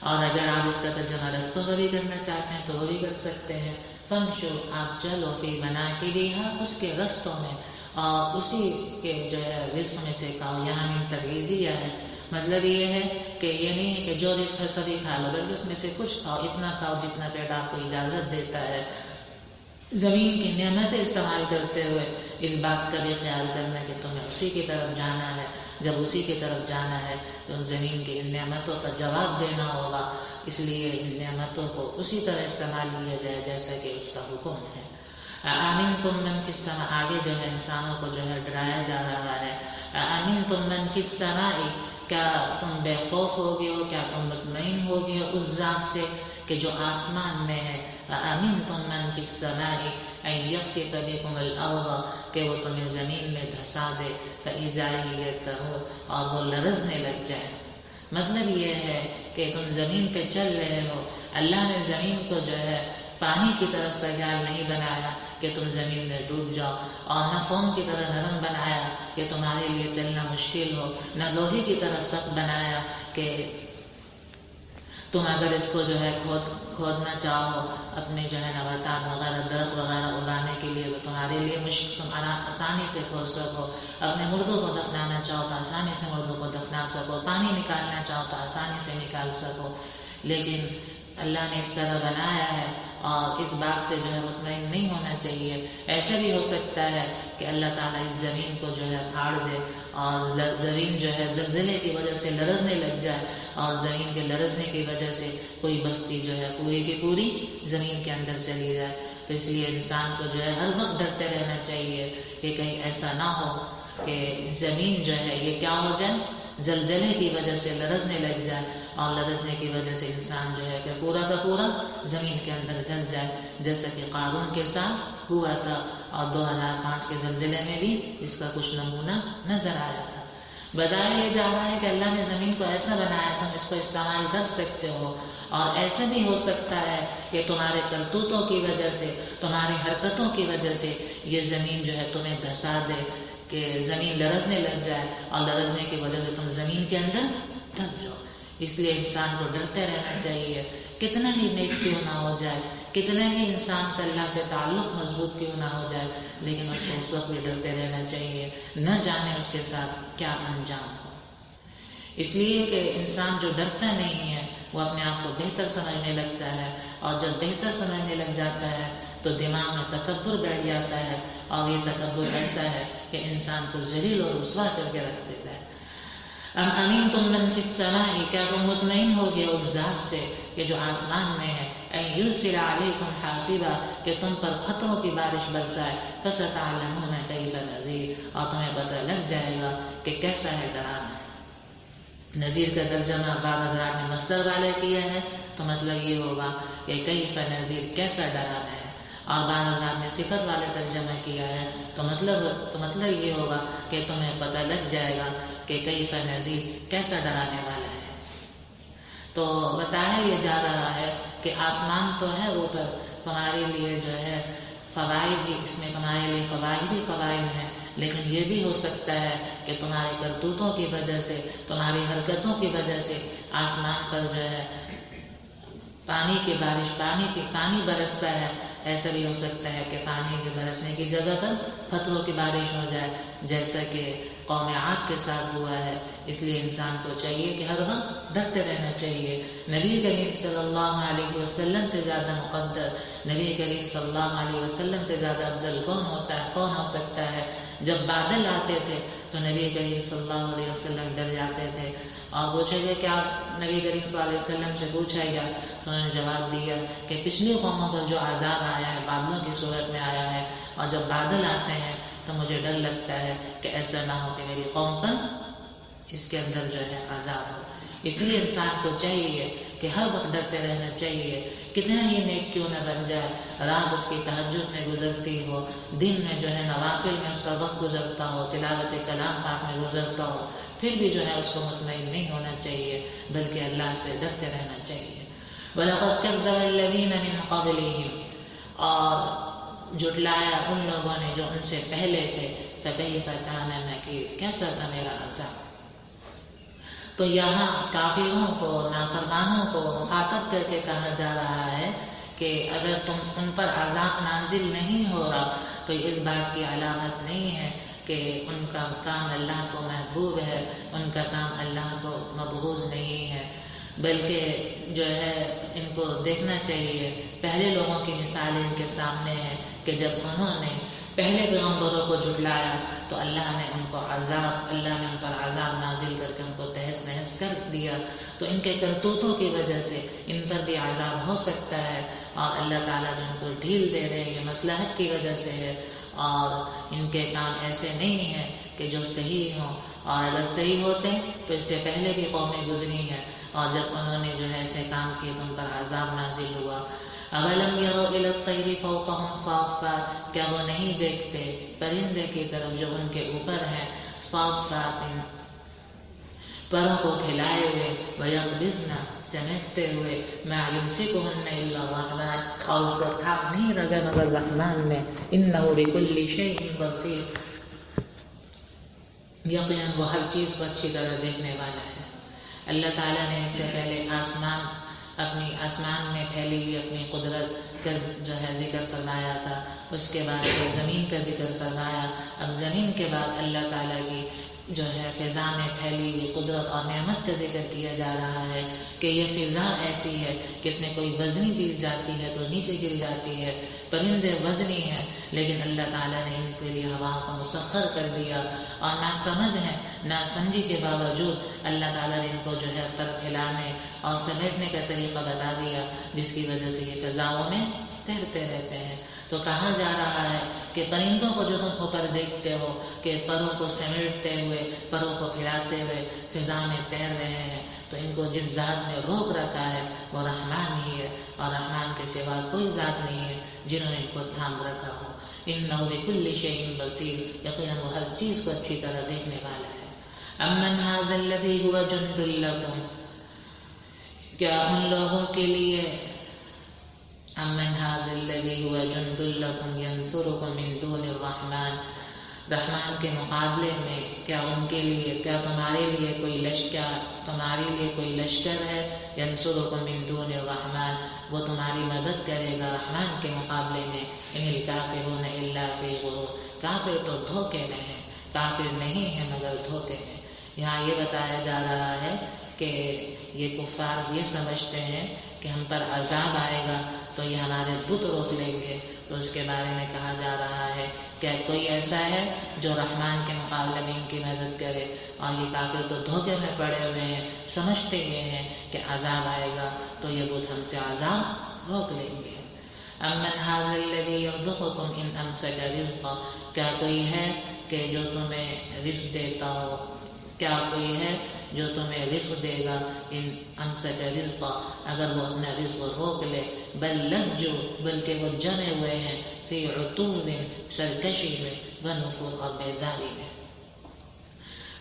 اور اگر آپ اس کا ترجمہ رستوں کا بھی کرنا چاہتے ہیں تو وہ بھی کر سکتے ہیں۔ فَامْشُوا، آپ چلو، فِي مَنَاكِبِهَا، اس کے رستوں میں، اور اسی کے جو ہے رزق میں سے کھاؤ۔ یہاں من تبعیضیہ ہے، مطلب یہ ہے کہ یہ نہیں ہے کہ جو رزق ہے سبھی کھا لو، بلکہ اس میں سے کچھ کھاؤ، اتنا کھاؤ جتنا پیٹ آپ کو اجازت دیتا ہے۔ زمین کی نعمتیں استعمال کرتے ہوئے اس بات کا بھی خیال کرنا کہ تمہیں اسی کی طرف جانا ہے۔ جب اسی کی طرف جانا ہے تو زمین کی ان نعمتوں کا جواب دینا ہوگا، اس لیے ان نعمتوں کو اسی طرح استعمال کیا جائے جیسا کہ اس کا حکم ہے۔ آمنتم من فی السماء، آگے جو ہے انسانوں کو جو ہے ڈرایا جا رہا ہے۔ آمنتم من فی السماء، کیا تم بے خوف ہو گئے ہو، کیا تم مطمئن ہو گئے ہو اس ذات سے کہ جو آسمان میں ہے۔ آمنتم من فی السماء ان یخسف بکم الارض، کہ وہ تمہیں زمین میں دھسا دے، فاذا ہی تمور، اور وہ لرزنے لگ جائے۔ مطلب یہ ہے کہ تم زمین پہ چل رہے ہو، اللہ نے زمین کو جو ہے پانی کی طرح سیال نہیں بنایا کہ تم زمین میں ڈوب جاؤ، اور نہ فوم کی طرح نرم بنایا کہ تمہارے لیے چلنا مشکل ہو، نہ لوہے کی طرح سخت بنایا کہ تم اگر اس کو جو ہے کھودنا چاہو اپنے جو ہے نباتات وغیرہ درخت وغیرہ اگانے کے لیے وہ تمہارے لیے مشکل، تم آسانی سے کھود سکو، اپنے مردوں کو دفنانا چاہو تو آسانی سے مردوں کو دفنا سکو، پانی نکالنا چاہو تو آسانی سے نکال سکو۔ لیکن اللہ نے اس طرح بنایا ہے، اور اس بات سے جو ہے مطمئن نہیں ہونا چاہیے۔ ایسا بھی ہو سکتا ہے کہ اللہ تعالیٰ اس زمین کو جو ہے پھاڑ دے، اور زمین جو ہے زلزلے کی وجہ سے لرزنے لگ جائے، اور زمین کے لرزنے کی وجہ سے کوئی بستی جو ہے پوری کی پوری زمین کے اندر چلی جائے۔ تو اس لیے انسان کو جو ہے ہر وقت ڈرتے رہنا چاہیے کہ کہیں ایسا نہ ہو کہ زمین جو ہے یہ کیا ہو جائے، زلزلے کی وجہ سے لرزنے لگ جائے، اور لرزنے کی وجہ سے انسان جو ہے کہ پورا کا پورا زمین کے اندر دھس جائے، جیسا کہ قارون کے ساتھ ہوا تھا، اور 2005 کے زلزلے میں بھی اس کا کچھ نمونہ نظر آیا تھا۔ بتایا یہ جا رہا ہے کہ اللہ نے زمین کو ایسا بنایا تم اس کو استعمال کر سکتے ہو، اور ایسا بھی ہو سکتا ہے کہ تمہارے کرتوتوں کی وجہ سے، تمہاری حرکتوں کی وجہ سے یہ زمین جو ہے تمہیں دھسا دے، کہ زمین لرزنے لگ جائے، اور لرزنے کی وجہ سے تم زمین کے اندر دھس جاؤ۔ اس لیے انسان کو ڈرتے رہنا چاہیے، کتنا ہی نیک کیوں نہ ہو جائے، کتنا ہی انسان کا اللہ سے تعلق مضبوط کیوں نہ ہو جائے، لیکن اس کو اس وقت بھی ڈرتے رہنا چاہیے، نہ جانے اس کے ساتھ کیا انجام ہو۔ اس لیے کہ انسان جو ڈرتا نہیں ہے وہ اپنے آپ کو بہتر سمجھنے لگتا ہے، اور جب بہتر سمجھنے لگ جاتا ہے تو دماغ میں تکبر بیٹھ جاتا ہے، اور یہ تکبر ایسا ہے کہ انسان کو ذلیل اور رسوا کر کے رکھ دیتا ہے۔ ام امنتم من فی السماء، کیا تم مطمئن ہو گئے اس ذات سے کہ جو آسمان میں ہے، ان یرسل علیکم حاصبا، کہ تم پر پتھروں کی بارش برسائے، فستعلمون کیف نذیر، اور تمہیں پتہ لگ جائے گا کہ کیسا ہے ڈرانا۔ نذیر کا ترجمہ بعض حضرات نے مصدر والا کیا ہے، تو مطلب یہ ہوگا کہ کیف نذیر، کیسا ڈرانا ہے، اور بعض حضرات نے صفت والا ترجمہ کیا ہے، تو مطلب یہ ہوگا کہ تمہیں پتہ لگ جائے گا کہ کیف نذیر، کیسا ڈرانے والا ہے۔ تو بتایا یہ جا رہا ہے کہ آسمان تو ہے اوپر، تمہارے لیے جو ہے فوائد ہی، اس میں تمہارے لیے فوائد ہی فوائد ہیں، لیکن یہ بھی ہو سکتا ہے کہ تمہارے کرتوتوں کی وجہ سے، تمہاری حرکتوں کی وجہ سے آسمان پر جو ہے پانی کی بارش، پانی برستا ہے، ایسا بھی ہو سکتا ہے کہ پانی کے برسنے کی جگہ پر پتھروں کی بارش ہو جائے، جیسا کہ قوم عاد کے ساتھ ہوا ہے۔ اس لیے انسان کو چاہیے کہ ہر وقت ڈرتے رہنا چاہیے۔ نبی کریم صلی اللہ علیہ وسلم سے زیادہ مقدر، نبی کریم صلی اللہ علیہ وسلم سے زیادہ افضل کون ہو سکتا ہے؟ جب بادل آتے تھے تو نبی کریم صلی اللہ علیہ وسلم ڈر جاتے تھے، اور پوچھا گیا کہ آپ نبی کریم صلی اللہ علیہ وسلم سے پوچھا گیا تو انہوں نے جواب دیا کہ پچھلی قوموں پر جو عذاب آیا ہے بادلوں کی صورت میں آیا ہے، اور جب بادل آتے ہیں تو مجھے ڈر لگتا ہے کہ ایسا نہ ہو کہ میری قوم پر اس کے اندر جو ہے عذاب ہو۔ اس لیے انسان کو چاہیے کہ ہر وقت ڈرتے رہنا چاہیے، کتنا ہی نیک کیوں نہ بن جائے، رات اس کی تہجد میں گزرتی ہو، دن میں جو ہے نوافل میں اس کا وقت گزرتا ہو، تلاوت کلام پاک میں گزرتا ہو، پھر بھی جو ہے اس کو مطمئن نہیں ہونا چاہیے، بلکہ اللہ سے ڈرتے رہنا چاہیے۔ وَلَقَدْ كَذَّبَ الَّذِينَ مِن قَبْلِهِمْ، اور جھٹلایا ان لوگوں نے جو ان سے پہلے تھے، فَكَيْفَ كَانَ نَكِيرِ، کیسا تھا میرا عذاب۔ تو یہاں کافروں کو، نافرمانوں کو مخاطب کر کے کہا جا رہا ہے کہ اگر ان پر عذاب نازل نہیں ہو رہا تو اس بات کی علامت نہیں ہے کہ ان کا کام اللہ کو محبوب ہے، ان کا کام اللہ کو مبغوض نہیں ہے، بلکہ جو ہے ان کو دیکھنا چاہیے۔ پہلے لوگوں کی مثال ان کے سامنے ہے کہ جب انہوں نے پہلے پیغمبروں کو جھٹلایا تو اللہ نے ان پر عذاب نازل کر کے ان کو تہس نہس کر دیا۔ تو ان کے کرتوتوں کی وجہ سے ان پر بھی عذاب ہو سکتا ہے، اور اللہ تعالیٰ جو ان کو ڈھیل دے رہے ہیں یہ مصلحت کی وجہ سے ہے، اور ان کے کام ایسے نہیں ہیں کہ جو صحیح ہوں، اور اگر صحیح ہوتے تو اس سے پہلے بھی قومیں گزری ہیں، اور جب انہوں نے جو ہے ایسے کام کیے تو ان پر عذاب نازل ہوا۔ اَوَلَمْ يَرَوْا إِلَى الطَّيْرِ فَوْقَهُمْ صَافَّاتٍ، کیا وہ نہیں دیکھتے پرندے کی طرف جو ان کے اوپر ہیں، صَافَّاتٍ، پروں کو پھیلائے ہوئے، وَيَقْبِضْنَ، سمیٹتے ہوئے، مَا يُمْسِكُهُنَّ إِلَّا الرَّحْمَنُ، اور اس کو تھام نہیں لگا مگر رحمان نے، إِنَّهُ بِكُلِّ شَيْءٍ بَصِيرٌ، یقیناً وہ ہر چیز کو اچھی طرح دیکھنے والا ہے۔ اللہ تعالیٰ نے اس سے پہلے آسمان میں پھیلی ہوئی اپنی قدرت کا جو ہے ذکر فرمایا تھا، اس کے بعد زمین کا ذکر فرمایا، اب زمین کے بعد اللہ تعالیٰ کی جو ہے فضا میں پھیلی ہوئی قدرت اور نعمت کا ذکر کیا جا رہا ہے کہ یہ فضا ایسی ہے کہ اس میں کوئی وزنی چیز جاتی ہے تو نیچے گر جاتی ہے، پرندے وزنی ہیں لیکن اللہ تعالیٰ نے ان کے لیے ہواؤں کو مسخر کر دیا، اور نہ سمجھی کے باوجود اللہ تعالیٰ نے ان کو جو ہے پر پھیلانے اور سمیٹنے کا طریقہ بتا دیا، جس کی وجہ سے یہ فضاؤں میں تیرتے رہتے ہیں۔ تو کہا جا رہا ہے کہ پرندوں کو جو تم اوپر دیکھتے ہو کہ پروں کو سمیٹتے ہوئے، پروں کو پھیلاتے ہوئے فضا میں تیر رہے ہیں، تو ان کو جس ذات نے روک رکھا ہے وہ رحمان ہی ہے، اور رحمان کے سوا کوئی ذات نہیں ہے جنہوں نے ان کو تھام رکھا ہو۔ إِنَّهُ بِكُلِّ شَيْءٍ بَصِيرٌ، یقیناً وہ ہر چیز کو اچھی طرح دیکھنے والا ہے۔ أَمَّنْ هَذَا الَّذِي هُوَ جُنْدٌ لَكُمْ، کیا ان لوگوں کے لیے أَمَّنْ هَذَا الَّذِي هُوَ جُنْدٌ لَكُمْ يَنْصُرُكُم مِّن دُونِ الرَّحْمَٰنِ، رحمان کے مقابلے میں کیا تمہارے لیے کوئی لشکر ہے، يَنْصُرُكُم مِّن دُونِ الرَّحْمَٰنِ، وہ تمہاری مدد کرے گا رحمان کے مقابلے میں۔ إِنِ الْكَافِرُونَ إِلَّا فِي غُرُورٍ، کافر تو دھوکے میں ہے، کافر نہیں ہے مگر دھوکے میں۔ یہاں یہ بتایا جا رہا ہے کہ یہ کفار یہ سمجھتے ہیں کہ ہم پر عذاب آئے گا تو یہ ہمارے بت روک لیں گے، تو اس کے بارے میں کہا جا رہا ہے کہ کوئی ایسا ہے جو رحمان کے مقابلے میں ان کی مدد کرے، اور یہ کافر تو دھوکے میں پڑے ہوئے ہیں، سمجھتے یہ ہیں کہ عذاب آئے گا تو یہ بت ہم سے عذاب روک لیں گے۔ أَمَّنْ هَذَا الَّذِي يَرْزُقُكُمْ إِنْ أَمْسَكَ رِزْقَهُ، کیا کوئی ہے کہ جو تمہیں رزق دیتا ہو، کیا کوئی ہے جو تمہیں رزق دے گا، ان امسک رزقا، اگر وہ اپنا رزق روک لے، بل لجوا، بلکہ وہ جمے ہوئے ہیں، فی عتو، سرکشی میں، ونفور، اور بیزاری میں۔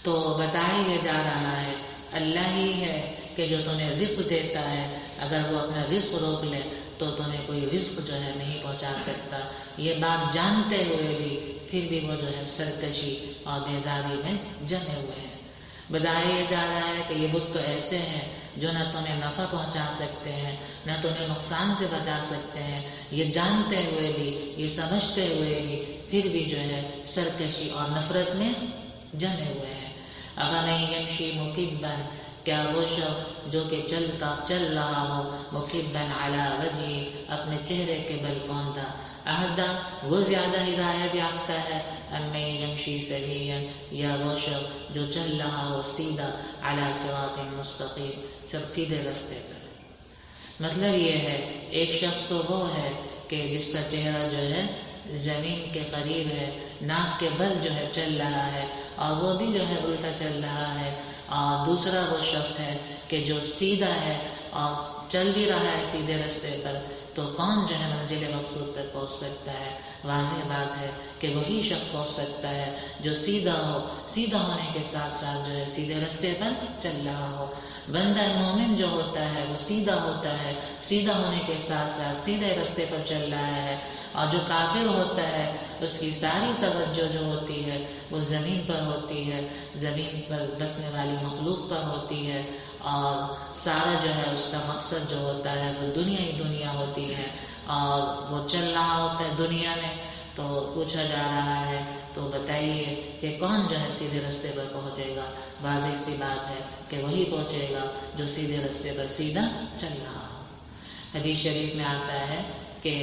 تو بتایا یہ جا رہا ہے اللہ ہی ہے کہ جو تمہیں رزق دیتا ہے، اگر وہ اپنا رزق روک لے تو تمہیں کوئی رزق جو ہے نہیں پہنچا سکتا۔ یہ بات جانتے ہوئے بھی پھر بھی وہ جو ہے سرکشی اور بیزاری میں جمے ہوئے ہیں۔ بتایا یہ جا رہا ہے کہ یہ بت تو ایسے ہیں جو نہ تمہیں نفع پہنچا سکتے ہیں نہ تمہیں نقصان سے بچا سکتے ہیں، یہ جانتے ہوئے بھی، یہ سمجھتے ہوئے بھی، پھر بھی جو ہے سرکشی اور نفرت میں جمے ہوئے ہیں۔ افمن یمشی مکبا، کیا وہ شخص جو کہ چل رہا ہو مکبا علی وجہہ، اپنے چہرے کے بل کوندا، اہدا، وہ زیادہ ہدایت یافتہ ہے، امن یمشی سویا، یا وہ شخص جو چل رہا ہو سیدھا علی صراط مستقیم، سیدھے راستے پر۔ مطلب یہ ہے ایک شخص تو وہ ہے کہ جس کا چہرہ جو ہے زمین کے قریب ہے، ناک کے بل جو ہے چل رہا ہے، اور وہ بھی جو ہے الٹا چل رہا ہے، اور دوسرا وہ شخص ہے کہ جو سیدھا ہے اور چل بھی رہا ہے سیدھے راستے پر، تو کون جو ہے منزل مقصود تک پہنچ سکتا ہے؟ واضح بات ہے کہ وہی شخص پہنچ سکتا ہے جو سیدھا ہو، سیدھا ہونے کے ساتھ ساتھ جو ہے سیدھے راستے پر چل رہا ہو۔ بندہ مومن جو ہوتا ہے وہ سیدھا ہوتا ہے، سیدھا ہونے کے ساتھ ساتھ سیدھے راستے پر چل رہا ہے، اور جو کافر ہوتا ہے اس کی ساری توجہ جو ہوتی ہے وہ زمین پر ہوتی ہے، زمین پر بسنے والی مخلوق پر ہوتی ہے، اور سارا جو ہے اس کا مقصد جو ہوتا ہے وہ دنیا ہی دنیا ہوتی ہے، اور وہ چل رہا ہوتا ہے دنیا میں۔ تو پوچھا جا رہا ہے تو بتائیے کہ کون جو ہے سیدھے راستے پر پہنچے گا؟ واضح سی بات ہے کہ وہی پہنچے گا جو سیدھے راستے پر سیدھا چل رہا ہو۔ حدیث شریف میں آتا ہے کہ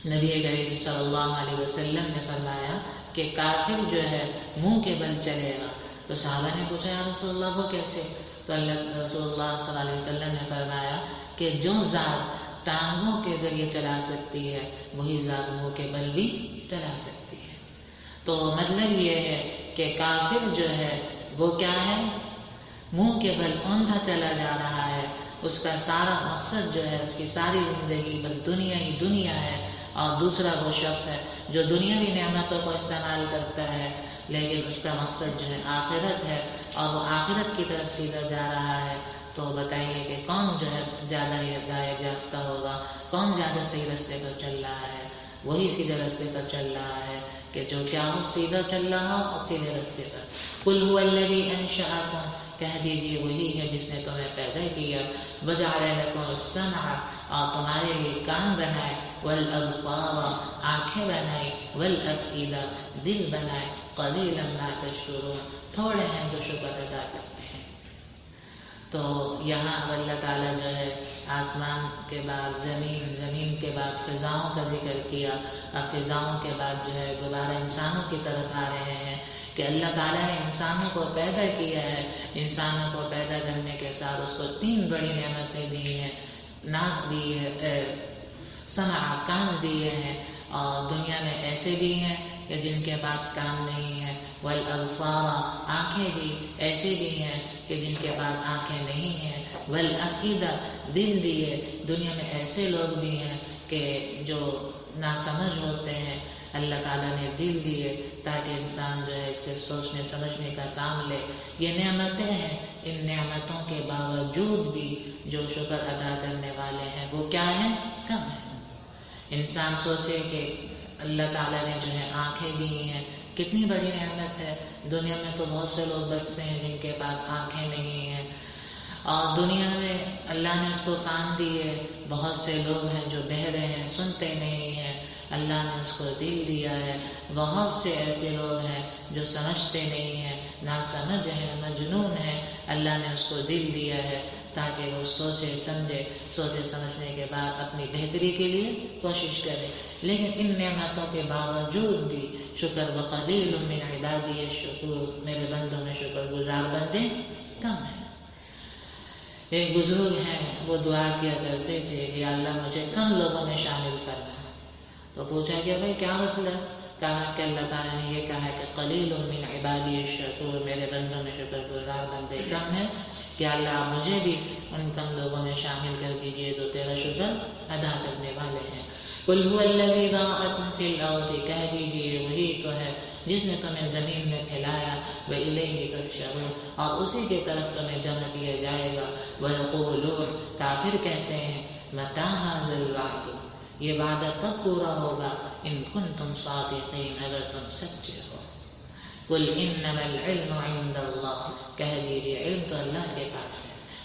نبی کریم صلی اللہ علیہ وسلم نے فرمایا کہ کافر جو ہے منہ کے بل چلے گا۔ تو صحابہ نے پوچھا یا رسول اللہ وہ کیسے؟ تو رسول اللہ صلی اللہ علیہ وسلم نے فرمایا کہ جو ذات ٹانگوں کے ذریعے چلا سکتی ہے وہی ذات منہ کے بل بھی چلا سکتی ہے۔ تو مطلب یہ ہے کہ کافر جو ہے وہ کیا ہے؟ منہ کے بل اوندھا چلا جا رہا ہے، اس کا سارا مقصد جو ہے، اس کی ساری زندگی بس دنیا ہی دنیا ہے، اور دوسرا وہ شخص ہے جو دنیاوی نعمتوں کو استعمال کرتا ہے لیکن اس کا مقصد جو ہے آخرت ہے، اور وہ آخرت کی طرف سیدھا جا رہا ہے۔ تو بتائیے کہ کون جو ہے زیادہ ہدایت یافتہ ہوگا، کون زیادہ صحیح راستے پر چل رہا ہے؟ وہی سیدھے راستے پر چل رہا ہے کہ جو کیا ہو، سیدھا چل رہا ہو اور سیدھے راستے پر۔ قل هو الذی انشأکم، کہہ دیجیے وہی ہے جس نے تمہیں پیدا کیا، وجعل لکم السمع، اور تمہارے لیے کان بنائے، والابصار، آنکھیں بنائی، والافئدہ، دل بنائے، قلیلا ما تشکرون، تھوڑے ہیں جو شکر ادا کرتے ہیں۔ تو یہاں اللہ تعالیٰ جو ہے آسمان کے بعد زمین، زمین کے بعد فضاؤں کا ذکر کیا، اور فضاؤں کے بعد جو ہے دوبارہ انسانوں کی طرف آ رہے ہیں کہ اللہ تعالیٰ نے انسانوں کو پیدا کیا ہے، انسانوں کو پیدا کرنے کے ساتھ اس کو 3 بڑی نعمتیں دی ہیں، ناک دی ہے، سمع، کان دیے ہیں، اور دنیا میں ایسے بھی ہیں کہ جن کے پاس کان نہیں ہے، والابصار، آنکھیں بھی ایسے بھی ہیں کہ جن کے پاس آنکھیں نہیں ہیں، والافئدہ، دل دیے، دنیا میں ایسے لوگ بھی ہیں کہ جو ناسمجھ ہوتے ہیں، اللہ تعالیٰ نے دل دیے تاکہ انسان جو ہے اس سے سوچنے سمجھنے کا کام لے۔ یہ نعمتیں ہیں، ان نعمتوں کے باوجود بھی جو شکر ادا کرنے والے ہیں وہ کیا ہیں؟ کم ہیں۔ انسان سوچے کہ اللہ تعالیٰ نے جو ہے آنکھیں دی ہیں، کتنی بڑی نعمت ہے۔ دنیا میں تو بہت سے لوگ بستے ہیں جن کے پاس آنکھیں نہیں ہیں، اور دنیا میں اللہ نے اس کو کان دیے، بہت سے لوگ ہیں جو بہرے ہیں، سنتے نہیں ہیں، اللہ نے اس کو دل دیا ہے۔ بہت سے ایسے لوگ ہیں جو سمجھتے نہیں ہیں، ناسمجھ ہیں، مجنون ہیں، اللہ نے اس کو دل دیا ہے تاکہ وہ سوچے سمجھے، سوچے سمجھنے کے بعد اپنی بہتری کے لیے کوشش کرے۔ لیکن ان نعمتوں کے باوجود بھی شکر وقلیل من عبادی الشکور، میرے بندوں میں شکر گزار بندے کم ہیں۔ ایک بزرگ ہیں، وہ دعا کیا کرتے تھے کہ اللہ مجھے کم لوگوں میں شامل فرما۔ تو پوچھا کہ بھائی کیا مطلب؟ کہا کہ اللہ تعالیٰ نے یہ کہا کہ قلیل من عبادی الشکور، میرے بندوں میں شکر گزار بندے کم ہیں، کہ اللہ آپ مجھے بھی ان کم لوگوں میں شامل کر دیجئے تو تیرا شکر ادا کرنے والے ہیں۔ قل هو الذی ذرأکم فی الارض، کہہ دیجئے وہی تو ہے جس نے تمہیں زمین میں پھیلایا، وإلیہ تحشرون، اور اسی کی طرف تمہیں جمع کیا جائے گا۔ ویقولون، کافر کہتے ہیں، متی ھذا الوعد، یہ وعدہ کب پورا ہوگا؟ ان کنتم صادقین، اگر تم سچے ہو۔ قل انما العلم عند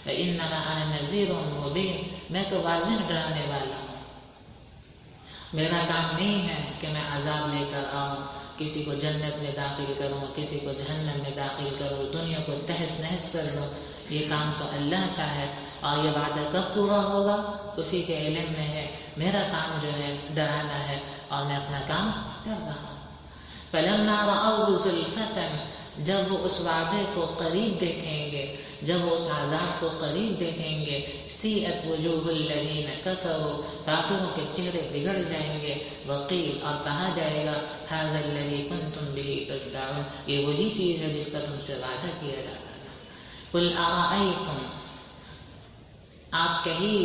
فإنما أنا نذير مبين، میں تو واضح ڈرانے والا ہوں. میرا کام نہیں ہے کہ میں عذاب لے کر آؤں، کسی کو جنت میں داخل کروں، کسی کو جہنم میں داخل کروں، دنیا کو تہس نہس کر دوں. یہ کام تو اللہ کا ہے، اور یہ وعدہ کب پورا ہوگا اسی کے علم میں ہے. میرا کام جو ہے ڈرانا ہے، اور میں اپنا کام کر رہا ہوں. فَلَمَّا رَأَوْهُ زُلْفَةً، جب وہ اس وعدے کو قریب دیکھیں گے، جب وہ اس عذاب کو قریب دیکھیں گے، سِیئَتْ وُجُوهُ الَّذِينَ كَفَرُوا، کافروں کے چہرے بگڑ جائیں گے. وقیل، اور کہا جائے گا هَذَا الَّذِي كُنْتُمْ بِهِ تَدَّعُونَ، یہ وہی چیز ہے جس کا تم سے وعدہ کیا جاتا تھا. قُلْ أَرَأَيْتُمْ، آپ کہیے،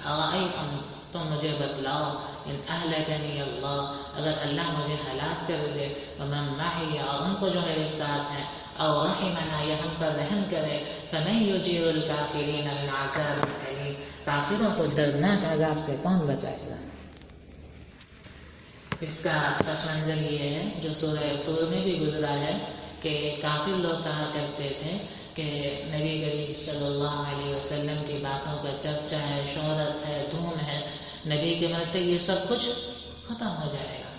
أَرَأَيْتُمْ، تم مجھے بتلاؤ، ان اہلکنی اللہ، اگر اللہ مجھے ہلاک کر دے، ومن معی، اور ان کو جو میرے ساتھ ہیں، او رحمنا، یا ہم پر رحم کرے، فمن یجیر الکافرین من عذاب علیم، کافروں کو دردناک عذاب سے کون بچائے گا. اس کا پس منظر یہ ہے جو سورہ طور میں بھی گزرا ہے کہ کافر لوگ کہا کرتے تھے کہ نبی کریم صلی اللہ علیہ وسلم کی باتوں کا چرچا ہے، شہرت ہے، دھوم ہے، نبی کے مرتے یہ سب کچھ ختم ہو جائے گا.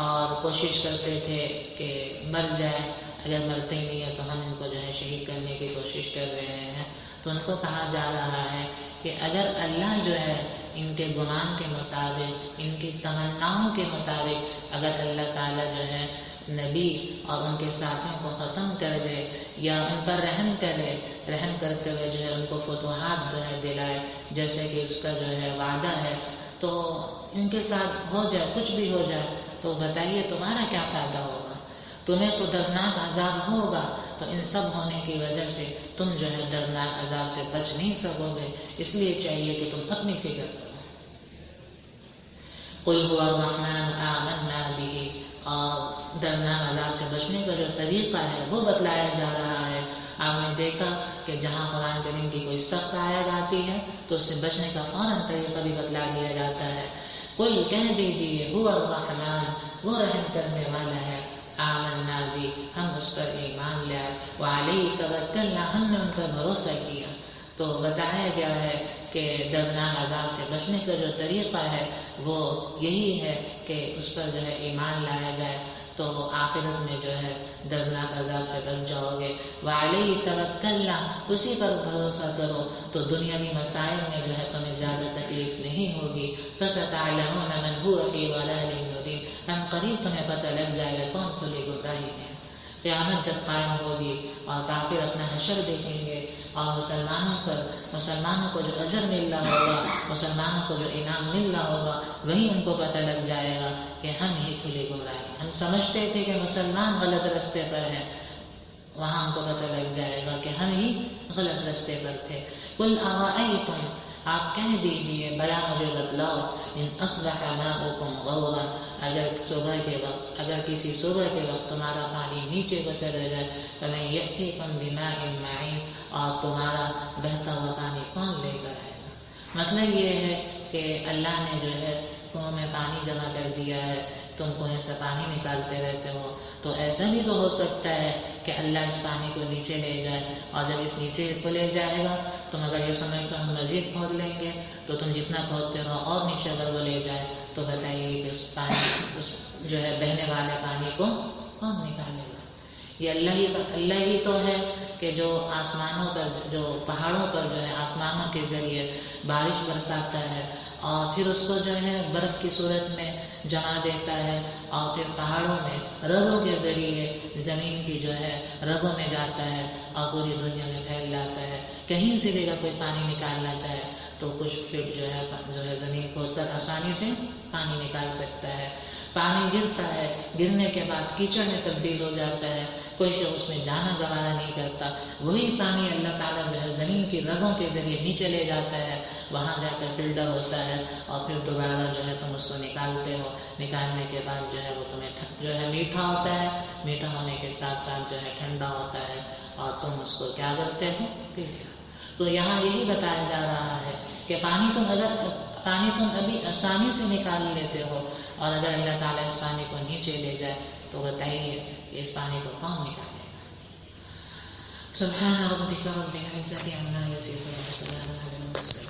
اور کوشش کرتے تھے کہ مر جائے، اگر مرتے نہیں ہیں تو ہم ان کو جو ہے شہید کرنے کی کوشش کر رہے ہیں. تو ان کو کہا جا رہا ہے کہ اگر اللہ جو ہے ان کے گمان کے مطابق، ان کی تمناؤں کے مطابق، اگر اللہ تعالیٰ جو ہے نبی اور ان کے ساتھیوں کو ختم کر دے، یا ان پر رحم کرے، رحم کرتے ہوئے جو ہے ان کو فتوحات جو ہے دلائے جیسے کہ اس کا جو ہے وعدہ ہے، تو ان کے ساتھ ہو جائے، کچھ بھی ہو جائے، تو بتائیے تمہارا کیا فائدہ ہوگا؟ تمہیں تو دردناک عذاب ہوگا، تو ان سب ہونے کی وجہ سے تم جو ہے دردناک عذاب سے بچ نہیں سکو گے. اس لیے چاہیے کہ تم اپنی فکر کرو. قل هو الرحمن آمنا به، اور دردناک عذاب سے بچنے کا جو طریقہ ہے وہ بتلایا جا رہا ہے. آپ نے دیکھا کہ جہاں قرآن کریم کی کوئی سخت آیت آتی ہے تو اس سے بچنے کا فوراً طریقہ بھی بتلا دیا جاتا ہے. قل، کہہ دیجیے، هو الرحمن، وہ رحم کرنے والا ہے، آمنا بھی، ہم اس پر ایمان لے آئے، وعلیہ توکلنا، ہم نے ان پر بھروسہ کیا. تو بتایا گیا ہے کہ دردناک عذاب سے بچنے کا جو طریقہ ہے وہ یہی ہے کہ اس پر جو ہے ایمان لایا جائے، تو آخرت میں جو ہے دردناک عذاب سے بچ جاؤ گے. وعلیہ توکلنا، اسی پر بھروسہ کرو تو دنیاوی مسائل میں جو ہے تمہیں زیادہ تکلیف نہیں ہوگی. فستعلمون من هو فی ضلال مبین، ہم قریب تمہیں پتہ لگ جائے گا کون کھلی گمراہی ہے. قیامت جب قائم ہوگی اور کافر اپنا حشر دیکھیں گے، اور مسلمانوں کو جو اجر مل رہا ہوگا، مسلمانوں کو جو انعام مل رہا ہوگا، وہی ان کو پتہ لگ جائے گا کہ ہم ہی کھلی گمراہی. ہم سمجھتے تھے کہ مسلمان غلط راستے پر ہیں، وہاں ہم کو پتہ لگ جائے گا کہ ہم ہی غلط راستے پر تھے. قل ارأیتم، آپ کہہ دیجئے، بلا مجھے بتلاؤ، ان اصبح ماؤکم غورا، اگر کسی صبح کے وقت تمہارا پانی نیچے کو چلا جائے، فمن یأتیکم بماء معین، اور تمہارا بہتا ہوا پانی کون لے کر آئے گا. مطلب یہ ہے کہ اللہ نے جو ہے کنویں میں پانی جمع کر دیا ہے، تم کنویں سے پانی نکالتے رہتے ہو، تو ایسا بھی تو ہو سکتا ہے کہ اللہ اس پانی کو نیچے لے جائے، اور جب اس نیچے کو لے جائے گا تم اگر یہ سمجھ کر ہم مزید کھود لیں گے تو تم جتنا کھودتے رہو اور نیچے اگر وہ لے جائے تو بتائیے کہ اس پانی، اس جو ہے بہنے والے پانی کو کون نکالے گا. یہ اللہ ہی تو ہے کہ جو آسمانوں پر، جو پہاڑوں پر جو ہے آسمانوں کے ذریعے بارش برساتا ہے، اور پھر اس کو جو ہے برف کی صورت میں جما دیتا ہے، اور پھر پہاڑوں میں رگوں کے ذریعے زمین کی جو ہے رگوں میں جاتا ہے اور پوری دنیا میں پھیل جاتا ہے. کہیں سے بھی اگر کوئی پانی نکالنا چاہے تو کچھ فٹ جو ہے زمین کھود کر آسانی سے پانی نکال سکتا ہے. پانی گرتا ہے، گرنے کے بعد کیچڑ میں تبدیل ہو جاتا ہے، کوئی شخص اس میں جانا گوارا نہیں کرتا. وہی پانی اللہ تعالیٰ جو ہے زمین کی رگوں کے ذریعے نیچے لے جاتا ہے، وہاں جا کر فلٹر ہوتا ہے، اور پھر دوبارہ جو ہے تم اس کو نکالتے ہو. نکالنے کے بعد جو ہے وہ تمہیں جو ہے میٹھا ہوتا ہے، میٹھا ہونے کے ساتھ ساتھ جو ہے ٹھنڈا ہوتا ہے، اور تم اس کو کیا کرتے ہو، پیتے ہو. تو یہاں یہی بتایا جا رہا ہے کہ پانی تم ابھی آسانی سے نکال لیتے ہو، اور اگر اللہ تعالیٰ اس پانی کو نیچے لے جائے تو بتائیے کہ اس پانی کو کون نکالے گا. سبحان ربك رب العزة عما يصفون وسلام على المرسلين